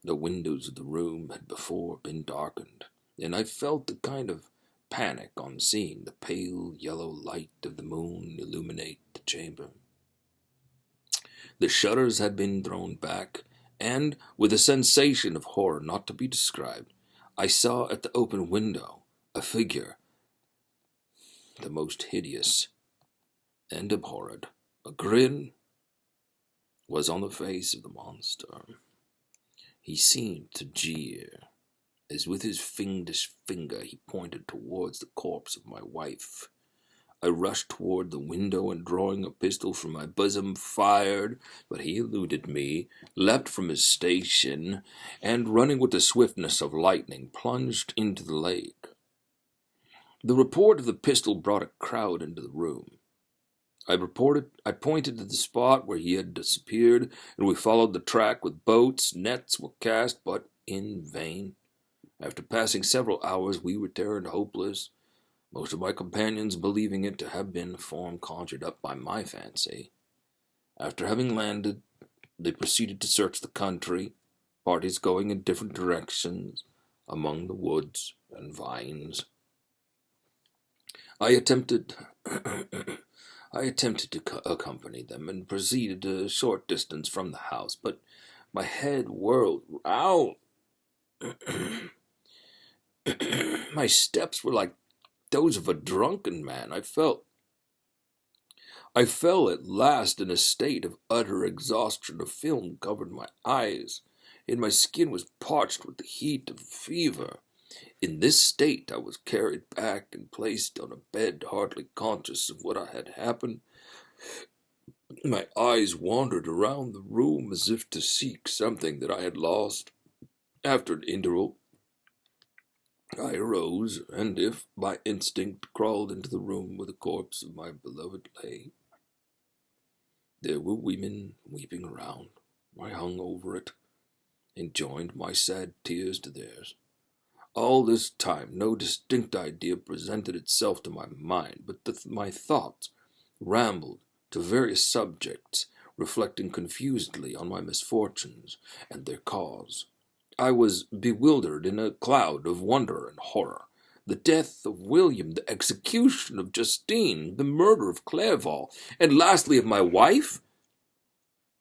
The windows of the room had before been darkened, and I felt a kind of panic on seeing the pale yellow light of the moon illuminate the chamber. The shutters had been thrown back, and, with a sensation of horror not to be described, I saw at the open window a figure, the most hideous and abhorred. A grin was on the face of the monster. He seemed to jeer, as with his fiendish finger he pointed towards the corpse of my wife. I rushed toward the window and, drawing a pistol from my bosom, fired, but he eluded me, leapt from his station, and, running with the swiftness of lightning, plunged into the lake. The report of the pistol brought a crowd into the room. I pointed to the spot where he had disappeared, and we followed the track with boats. Nets were cast, but in vain. After passing several hours, we returned hopeless, most of my companions believing it to have been a form conjured up by my fancy. After having landed, they proceeded to search the country, parties going in different directions among the woods and vines. I attempted to accompany them and proceeded a short distance from the house, but my head whirled round. My steps were like those of a drunken man. I fell at last in a state of utter exhaustion. A film covered my eyes, and my skin was parched with the heat of fever. In this state I was carried back and placed on a bed, hardly conscious of what had happened. My eyes wandered around the room as if to seek something that I had lost. After an interval, I arose, and, if by instinct, crawled into the room where the corpse of my beloved lay. There were women weeping around. I hung over it, and joined my sad tears to theirs. All this time no distinct idea presented itself to my mind, but my thoughts rambled to various subjects, reflecting confusedly on my misfortunes and their cause. I was bewildered in a cloud of wonder and horror. The death of William, the execution of Justine, the murder of Clerval, and lastly of my wife?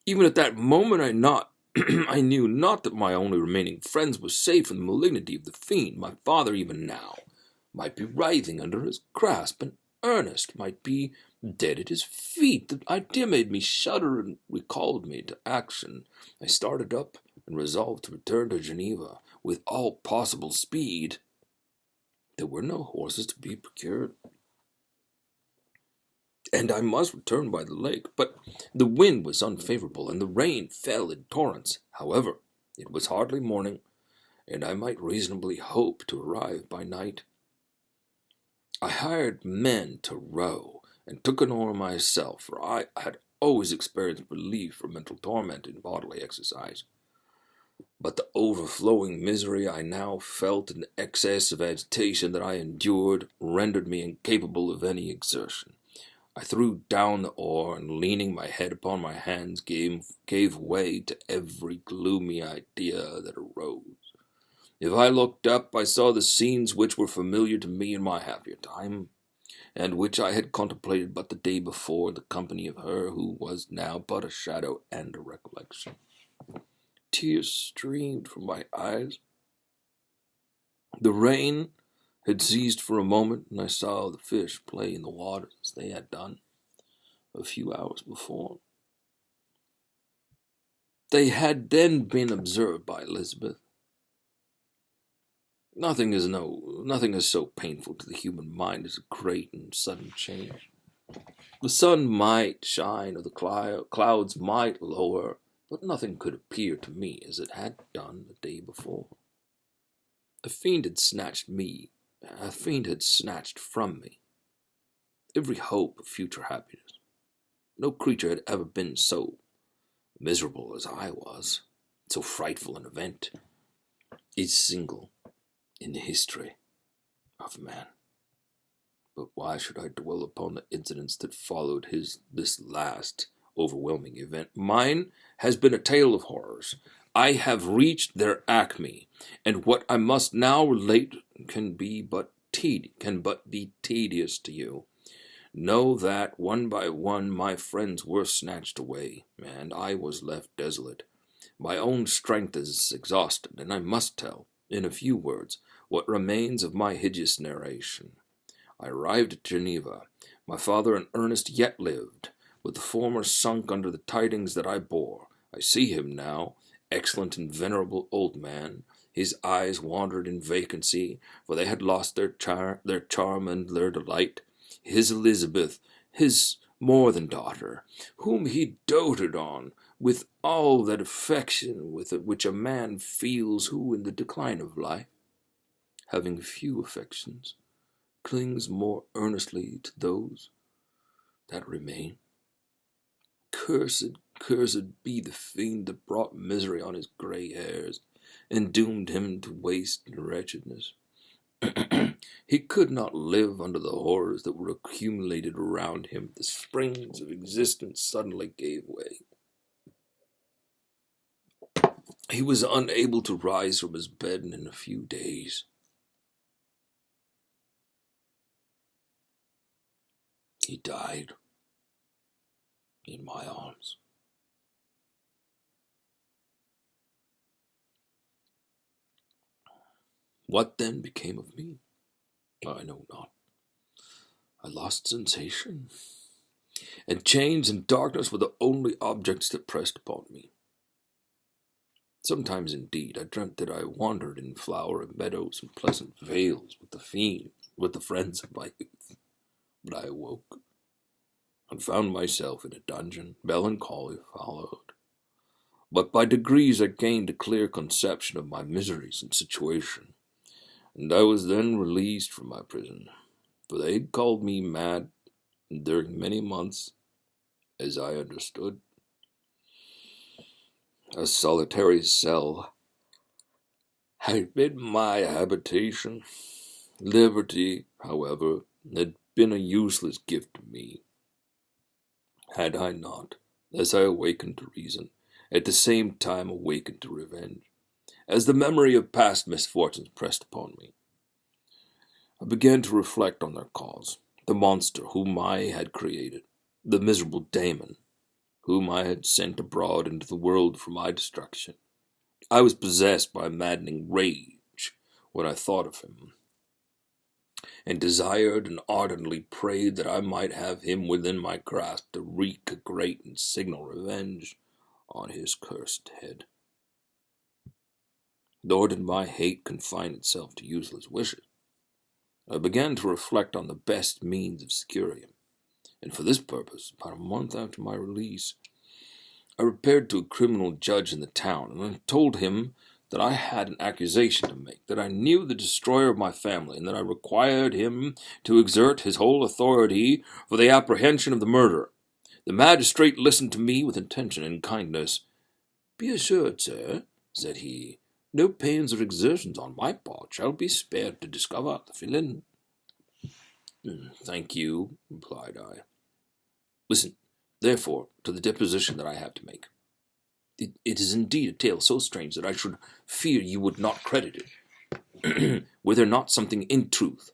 Even at that moment I knew not that my only remaining friends were safe from the malignity of the fiend. My father, even now, might be writhing under his grasp, and Ernest might be dead at his feet. The idea made me shudder and recalled me to action. I started up and resolved to return to Geneva with all possible speed. There were no horses to be procured. and I must return by the lake. But the wind was unfavorable, and the rain fell in torrents. However, it was hardly morning, and I might reasonably hope to arrive by night. I hired men to row, and took an oar myself, for I had always experienced relief from mental torment in bodily exercise. But the overflowing misery I now felt and the excess of agitation that I endured rendered me incapable of any exertion. I threw down the oar, and leaning my head upon my hands, gave way to every gloomy idea that arose. If I looked up, I saw the scenes which were familiar to me in my happier time, and which I had contemplated but the day before in the company of her who was now but a shadow and a recollection. Tears streamed from my eyes. The rain had ceased for a moment, and I saw the fish play in the water as they had done a few hours before. They had then been observed by Elizabeth. Nothing is so painful to the human mind as a great and sudden change. The sun might shine, or the clouds might lower, but nothing could appear to me as it had done the day before. A fiend had snatched from me every hope of future happiness. No creature had ever been so miserable as I was. So frightful an event is single in the history of man. But why should I dwell upon the incidents that followed this last overwhelming event? Mine has been a tale of horrors. I have reached their acme, and what I must now relate can but be tedious to you. Know that one by one my friends were snatched away, and I was left desolate. My own strength is exhausted, and I must tell, in a few words, what remains of my hideous narration. I arrived at Geneva. My father and Ernest yet lived, but the former sunk under the tidings that I bore. I see him now, excellent and venerable old man. His eyes wandered in vacancy, for they had lost their charm and their delight. His Elizabeth, his more than daughter, whom he doted on with all that affection which a man feels who, in the decline of life, having few affections, clings more earnestly to those that remain. Cursed be the fiend that brought misery on his grey hairs, and doomed him to waste and wretchedness. He could not live under the horrors that were accumulated around him. The springs of existence suddenly gave way. He was unable to rise from his bed in a few days. He died in my arms. What then became of me? I know not. I lost sensation, and chains and darkness were the only objects that pressed upon me. Sometimes, indeed, I dreamt that I wandered in flowery meadows and pleasant vales with the friends of my youth. But I awoke, and found myself in a dungeon. Melancholy followed. But by degrees I gained a clear conception of my miseries and situation, and I was then released from my prison, for they had called me mad, and during many months, as I understood, a solitary cell had been my habitation. Liberty, however, had been a useless gift to me, had I not, as I awakened to reason, at the same time awakened to revenge. As the memory of past misfortunes pressed upon me, I began to reflect on their cause, the monster whom I had created, the miserable daemon whom I had sent abroad into the world for my destruction. I was possessed by a maddening rage when I thought of him, and desired and ardently prayed that I might have him within my grasp to wreak a great and signal revenge on his cursed head. Nor did my hate confine itself to useless wishes. I began to reflect on the best means of securing him. and for this purpose, about a month after my release, I repaired to a criminal judge in the town, and I told him that I had an accusation to make, that I knew the destroyer of my family, and that I required him to exert his whole authority for the apprehension of the murderer. The magistrate listened to me with attention and kindness. "Be assured, sir," said he, "no pains or exertions on my part shall be spared to discover the villain." "Thank you," replied I. "Listen, therefore, to the deposition that I have to make. It is indeed a tale so strange that I should fear you would not credit it, were there not something in truth,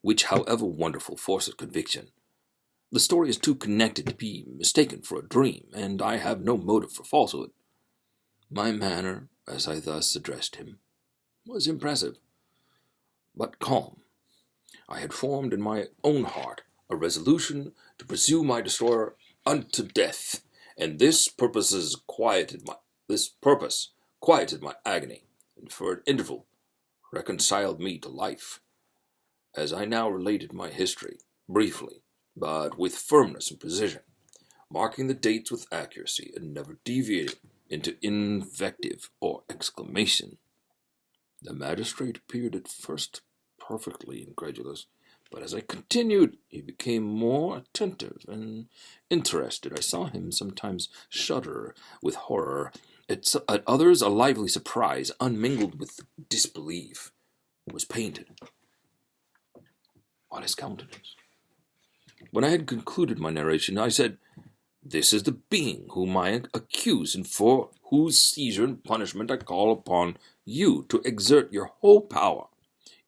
which, however wonderful, forces conviction. The story is too connected to be mistaken for a dream, and I have no motive for falsehood." My manner, as I thus addressed him, was impressive, but calm. I had formed in my own heart a resolution to pursue my destroyer unto death, and this purpose quieted my agony, and for an interval reconciled me to life. As I now related my history, briefly, but with firmness and precision, marking the dates with accuracy, and never deviating into invective or exclamation, the magistrate appeared at first perfectly incredulous, but as I continued, he became more attentive and interested. I saw him sometimes shudder with horror, at others a lively surprise, unmingled with disbelief, was painted on his countenance. When I had concluded my narration, I said, "This is the being whom I accuse, and for whose seizure and punishment I call upon you to exert your whole power.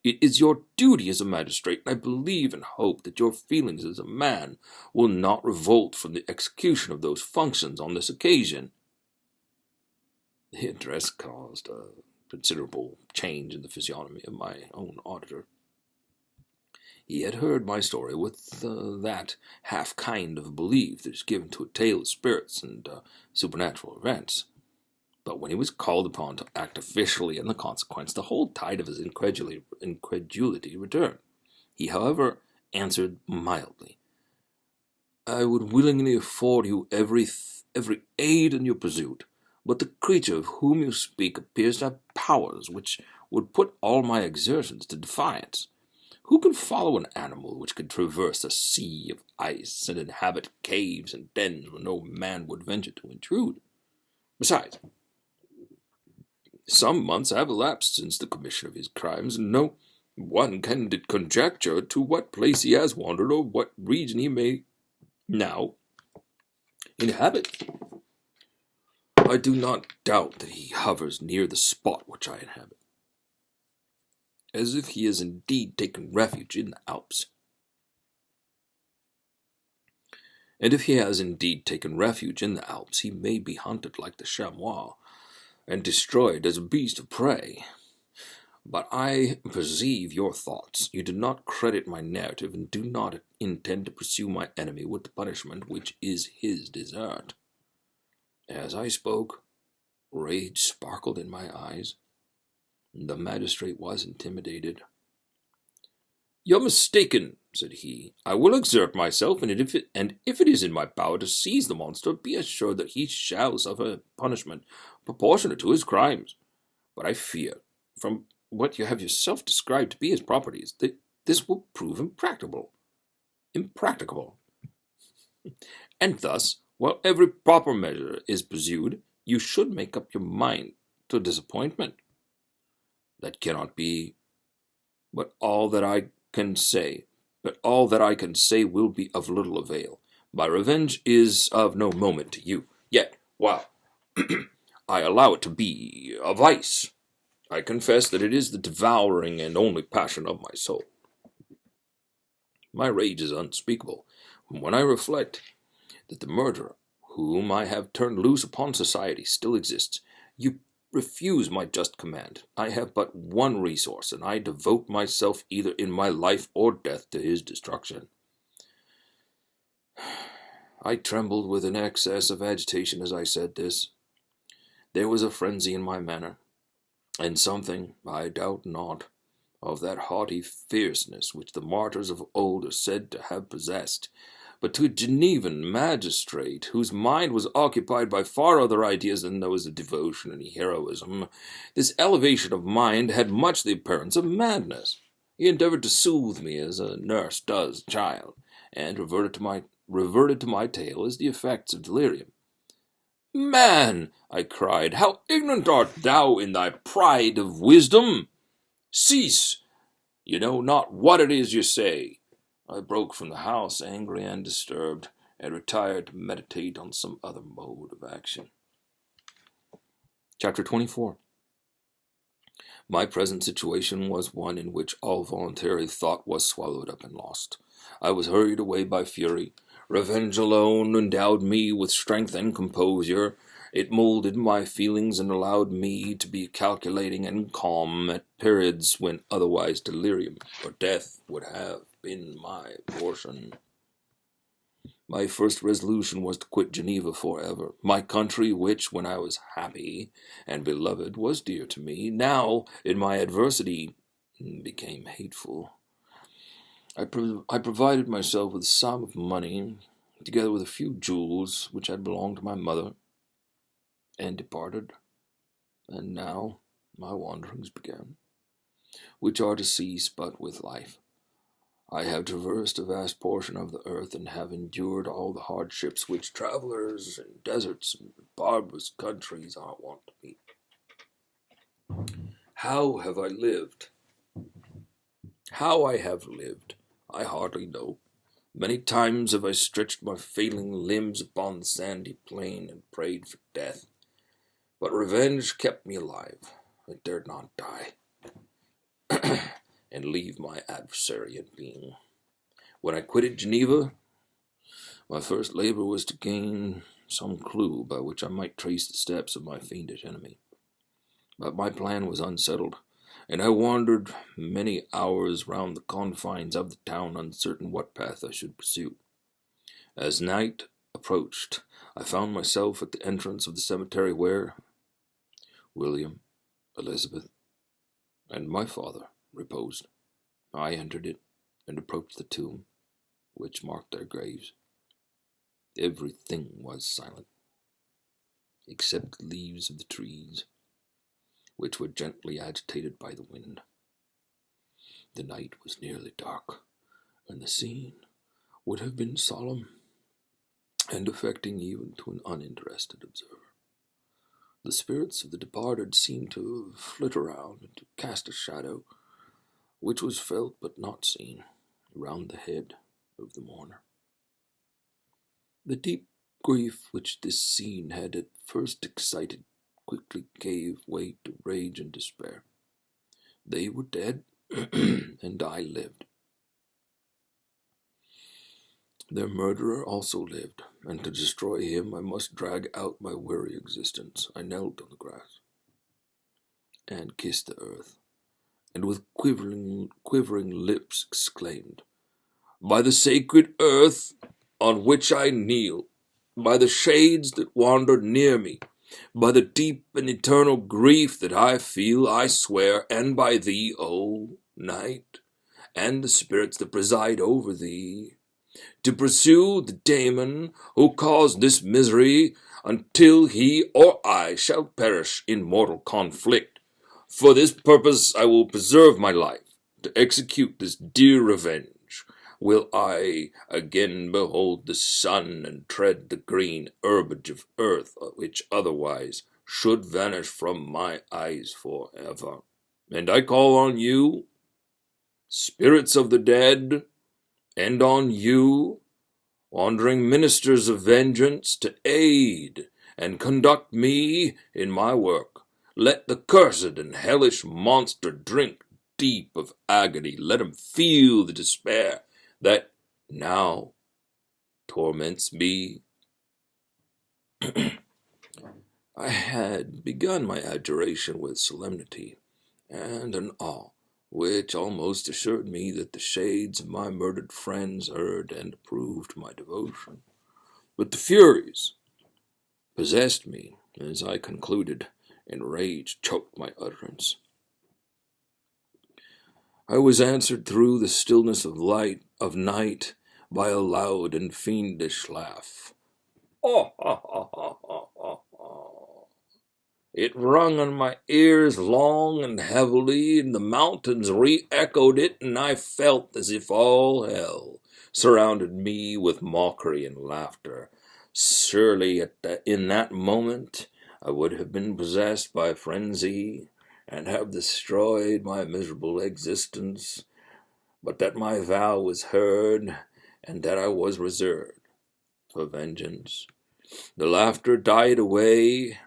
It is your duty as a magistrate, and I believe and hope that your feelings as a man will not revolt from the execution of those functions on this occasion." The address caused a considerable change in the physiognomy of my own auditor. He had heard my story with that half kind of belief that is given to a tale of spirits and supernatural events. But when he was called upon to act officially in the consequence, the whole tide of his incredulity returned. He, however, answered mildly, "I would willingly afford you every aid in your pursuit, but the creature of whom you speak appears to have powers which would put all my exertions to defiance. Who can follow an animal which can traverse a sea of ice and inhabit caves and dens where no man would venture to intrude? Besides, some months have elapsed since the commission of his crimes, and no one can conjecture to what place he has wandered or what region he may now inhabit. I do not doubt that he hovers near the spot which I inhabit, as if he has indeed taken refuge in the Alps. And if he has indeed taken refuge in the Alps, he may be hunted like the chamois, and destroyed as a beast of prey. But I perceive your thoughts. You do not credit my narrative, and do not intend to pursue my enemy with the punishment which is his desert." As I spoke, rage sparkled in my eyes. The magistrate was intimidated. "You're mistaken," said he. "I will exert myself, and if it is in my power to seize the monster, be assured that he shall suffer punishment proportionate to his crimes. But I fear, from what you have yourself described to be his properties, that this will prove impracticable. And thus, while every proper measure is pursued, you should make up your mind to disappointment. That cannot be, but all that I can say will be of little avail. My revenge is of no moment to you. Yet, while I allow it to be a vice, I confess that it is the devouring and only passion of my soul. My rage is unspeakable when I reflect that the murderer, whom I have turned loose upon society, still exists. You refuse my just command. I have but one resource, and I devote myself either in my life or death to his destruction." I trembled with an excess of agitation as I said this. There was a frenzy in my manner, and something, I doubt not, of that haughty fierceness which the martyrs of old are said to have possessed, but to a Genevan magistrate, whose mind was occupied by far other ideas than those of devotion and heroism, this elevation of mind had much the appearance of madness. He endeavored to soothe me as a nurse does a child, and reverted to my tale as the effects of delirium. "Man," I cried, "how ignorant art thou in thy pride of wisdom! Cease! You know not what it is you say." I broke from the house, angry and disturbed, and retired to meditate on some other mode of action. Chapter 24. My present situation was one in which all voluntary thought was swallowed up and lost. I was hurried away by fury. Revenge alone endowed me with strength and composure. It molded my feelings and allowed me to be calculating and calm at periods when otherwise delirium or death would have been my portion. My first resolution was to quit Geneva forever, my country, which, when I was happy and beloved, was dear to me, now, in my adversity, became hateful. I provided myself with a sum of money, together with a few jewels which had belonged to my mother, and departed. And now my wanderings began, which are to cease but with life. I have traversed a vast portion of the earth, and have endured all the hardships which travelers in deserts and barbarous countries are wont to meet. How have I lived? How I have lived, I hardly know. Many times have I stretched my failing limbs upon the sandy plain and prayed for death. But revenge kept me alive. I dared not die, and leave my adversary in being. When I quitted Geneva, my first labor was to gain some clue by which I might trace the steps of my fiendish enemy. But my plan was unsettled, and I wandered many hours round the confines of the town, uncertain what path I should pursue. As night approached, I found myself at the entrance of the cemetery where William, Elizabeth, and my father reposed. I entered it, and approached the tomb, which marked their graves. Everything was silent, except the leaves of the trees, which were gently agitated by the wind. The night was nearly dark, and the scene would have been solemn and affecting even to an uninterested observer. The spirits of the departed seemed to flit around and to cast a shadow, which was felt but not seen, around the head of the mourner. The deep grief which this scene had at first excited quickly gave way to rage and despair. They were dead, and I lived. Their murderer also lived, and to destroy him I must drag out my weary existence. I knelt on the grass, and kissed the earth, and with quivering lips exclaimed, "By the sacred earth on which I kneel, by the shades that wandered near me, by the deep and eternal grief that I feel, I swear, and by thee, O night, and the spirits that preside over thee, to pursue the daemon who caused this misery until he or I shall perish in mortal conflict. For this purpose I will preserve my life, to execute this dear revenge. Will I again behold the sun and tread the green herbage of earth, which otherwise should vanish from my eyes forever. And I call on you, spirits of the dead, and on you, wandering ministers of vengeance, to aid and conduct me in my work. Let the cursed and hellish monster drink deep of agony. Let him feel the despair that now torments me." I had begun my adjuration with solemnity and an awe which almost assured me that the shades of my murdered friends heard and approved my devotion. But the furies possessed me as I concluded, and rage choked my utterance. I was answered through the stillness of night by a loud and fiendish laugh. Oh, oh, oh, oh, oh, oh, oh. It rung on my ears long and heavily, and the mountains re-echoed it, and I felt as if all hell surrounded me with mockery and laughter. Surely in that moment I would have been possessed by frenzy and have destroyed my miserable existence, but that my vow was heard, and that I was reserved for vengeance. The laughter died away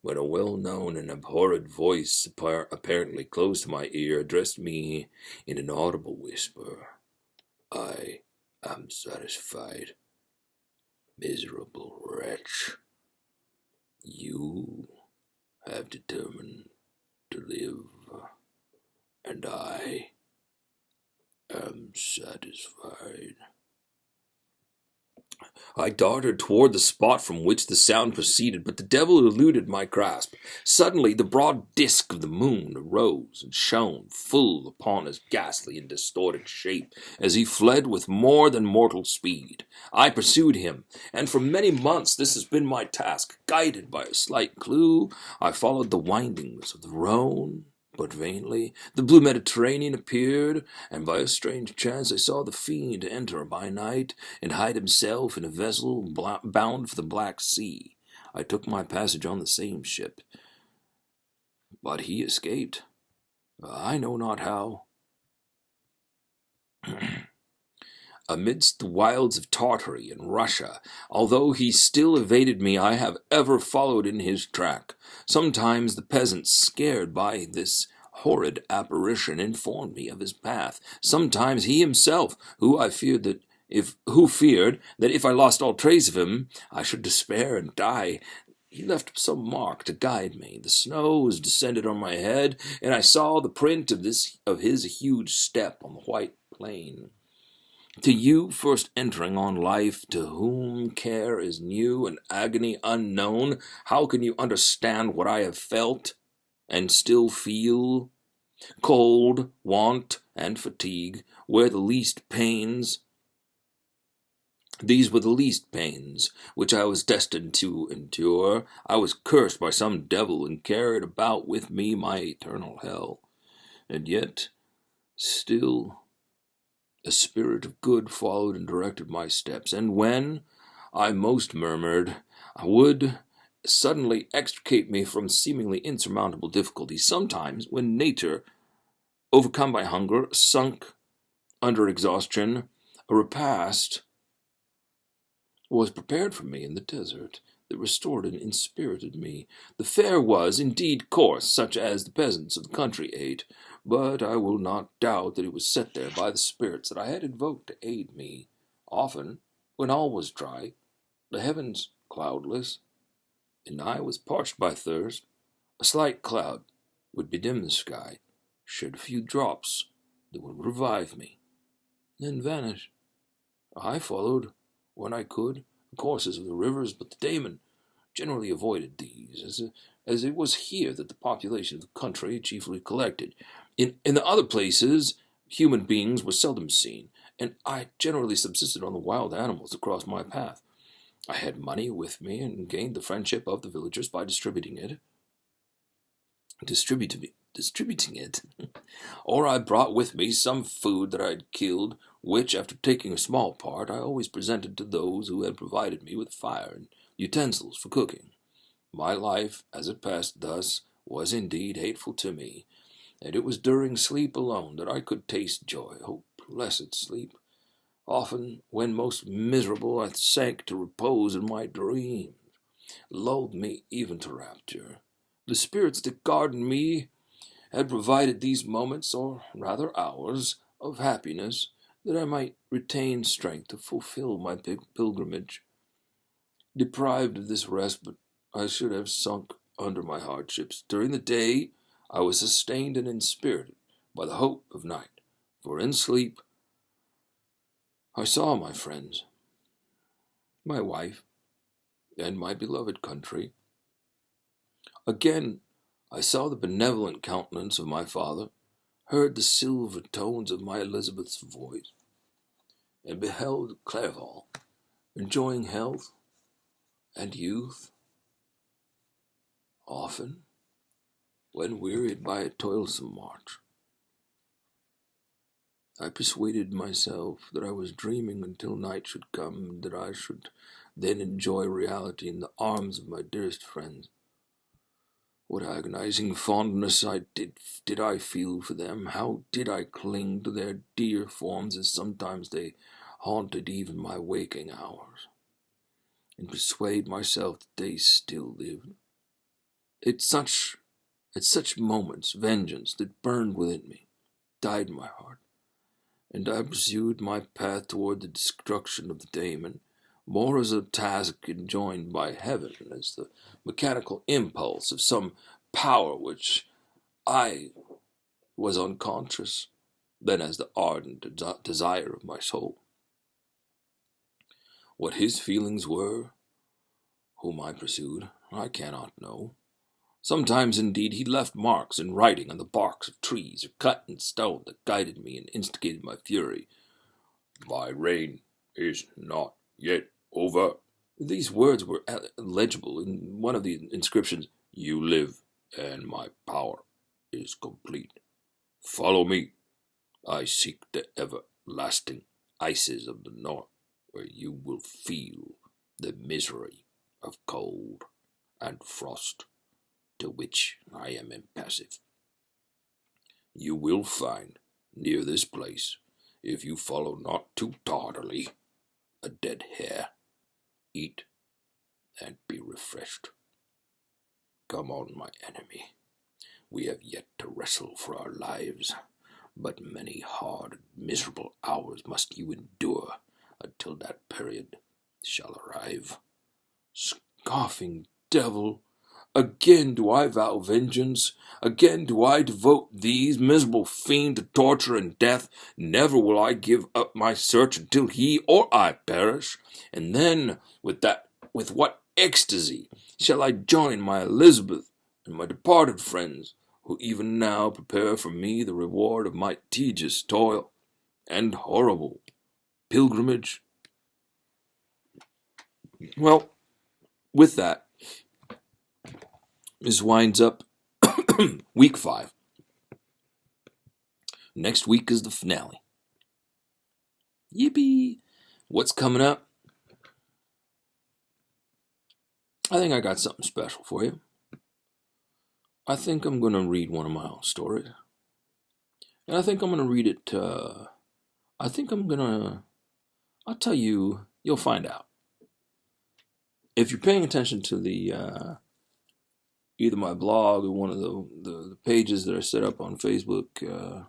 when a well-known and abhorred voice, apparently close to my ear, addressed me in an audible whisper. I am satisfied. Miserable wretch, you have determined to live, and I am satisfied. I darted toward the spot from which the sound proceeded, but the devil eluded my grasp. Suddenly the broad disk of the moon arose and shone full upon his ghastly and distorted shape as he fled with more than mortal speed. I pursued him, and for many months this has been my task. Guided by a slight clue, I followed the windings of the Rhone, but vainly. The blue Mediterranean appeared, and by a strange chance I saw the fiend enter by night and hide himself in a vessel bound for the Black Sea. I took my passage on the same ship, but he escaped. I know not how. Amidst the wilds of Tartary and Russia, although he still evaded me, I have ever followed in his track. Sometimes the peasants, scared by this horrid apparition, informed me of his path. Sometimes he himself, who feared that if I lost all trace of him, I should despair and die, he left some mark to guide me. The snow was descended on my head, and I saw the print of his huge step on the white plain. To you, first entering on life, to whom care is new and agony unknown, how can you understand what I have felt and still feel? Cold, want, and fatigue were the least pains. These were the least pains which I was destined to endure. I was cursed by some devil and carried about with me my eternal hell. And yet, still, a spirit of good followed and directed my steps, and when I most murmured, I would suddenly extricate me from seemingly insurmountable difficulties. Sometimes, when nature, overcome by hunger, sunk under exhaustion, a repast was prepared for me in the desert that restored and inspirited me. The fare was, indeed, coarse, such as the peasants of the country ate, but I will not doubt that it was set there by the spirits that I had invoked to aid me. Often, when all was dry, the heavens cloudless, and I was parched by thirst, a slight cloud would bedim the sky, shed a few drops that would revive me, then vanish. I followed, when I could, the courses of the rivers, but the daemon generally avoided these, as it was here that the population of the country chiefly collected. In the other places, human beings were seldom seen, and I generally subsisted on the wild animals that crossed my path. I had money with me and gained the friendship of the villagers by distributing it. Or I brought with me some food that I had killed, which, after taking a small part, I always presented to those who had provided me with fire and utensils for cooking. My life, as it passed thus, was indeed hateful to me, and it was during sleep alone that I could taste joy. Oh, blessed sleep! Often, when most miserable, I sank to repose, and my dreams lulled me even to rapture. The spirits that guarded me had provided these moments, or rather hours, of happiness, that I might retain strength to fulfill my pilgrimage. Deprived of this respite, I should have sunk under my hardships. During the day, I was sustained and inspirited by the hope of night, for in sleep I saw my friends, my wife, and my beloved country. Again, I saw the benevolent countenance of my father, heard the silver tones of my Elizabeth's voice, and beheld Clerval enjoying health and youth. Often, when wearied by a toilsome march, I persuaded myself that I was dreaming until night should come, and that I should then enjoy reality in the arms of my dearest friends. What agonizing fondness did I feel for them? How did I cling to their dear forms as sometimes they haunted even my waking hours, and persuade myself that they still lived. At such moments, vengeance that burned within me died in my heart, and I pursued my path toward the destruction of the daemon, more as a task enjoined by heaven, as the mechanical impulse of some power which I was unconscious, than as the ardent desire of my soul. What his feelings were, whom I pursued, I cannot know. Sometimes, indeed, he left marks in writing on the barks of trees, or cut in stone, that guided me and instigated my fury. My reign is not yet over. These words were legible in one of the inscriptions. You live, and my power is complete. Follow me. I seek the everlasting ices of the north, where you will feel the misery of cold and frost, to which I am impassive. You will find near this place, if you follow not too tardily, a dead hare. Eat and be refreshed. Come on, my enemy. We have yet to wrestle for our lives, but many hard and miserable hours must you endure until that period shall arrive. Scoffing devil! Again do I vow vengeance. Again do I devote these miserable fiend to torture and death. Never will I give up my search until he or I perish. And then, with what ecstasy shall I join my Elizabeth and my departed friends, who even now prepare for me the reward of my tedious toil and horrible pilgrimage. Well, with that, this winds up week 5. Next week is the finale. Yippee! What's coming up? I think I got something special for you. I think I'm going to read one of my own stories. And I think I'm going to read it, I'll tell you, you'll find out. If you're paying attention to the, either my blog or one of the pages that are set up on Facebook,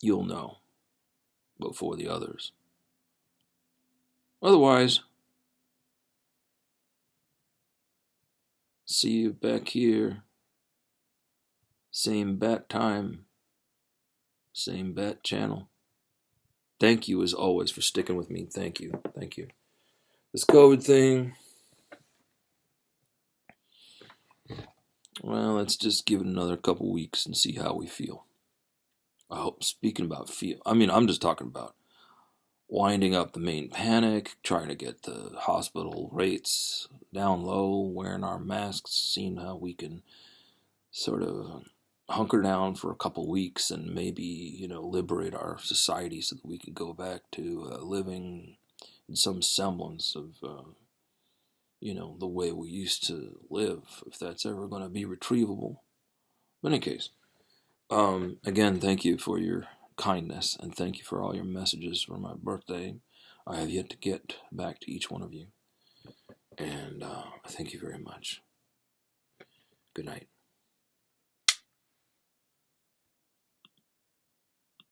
you'll know before the others. Otherwise, see you back here. Same bat time. Same bat channel. Thank you as always for sticking with me. Thank you. Thank you. This COVID thing, well, let's just give it another couple weeks and see how we feel. I hope, speaking about I'm just talking about winding up the main panic, trying to get the hospital rates down low, wearing our masks, seeing how we can sort of hunker down for a couple weeks and maybe, liberate our society so that we can go back to living in some semblance of, the way we used to live, if that's ever going to be retrievable. In any case, again, thank you for your kindness, and thank you for all your messages for my birthday. I have yet to get back to each one of you, and thank you very much. Good night.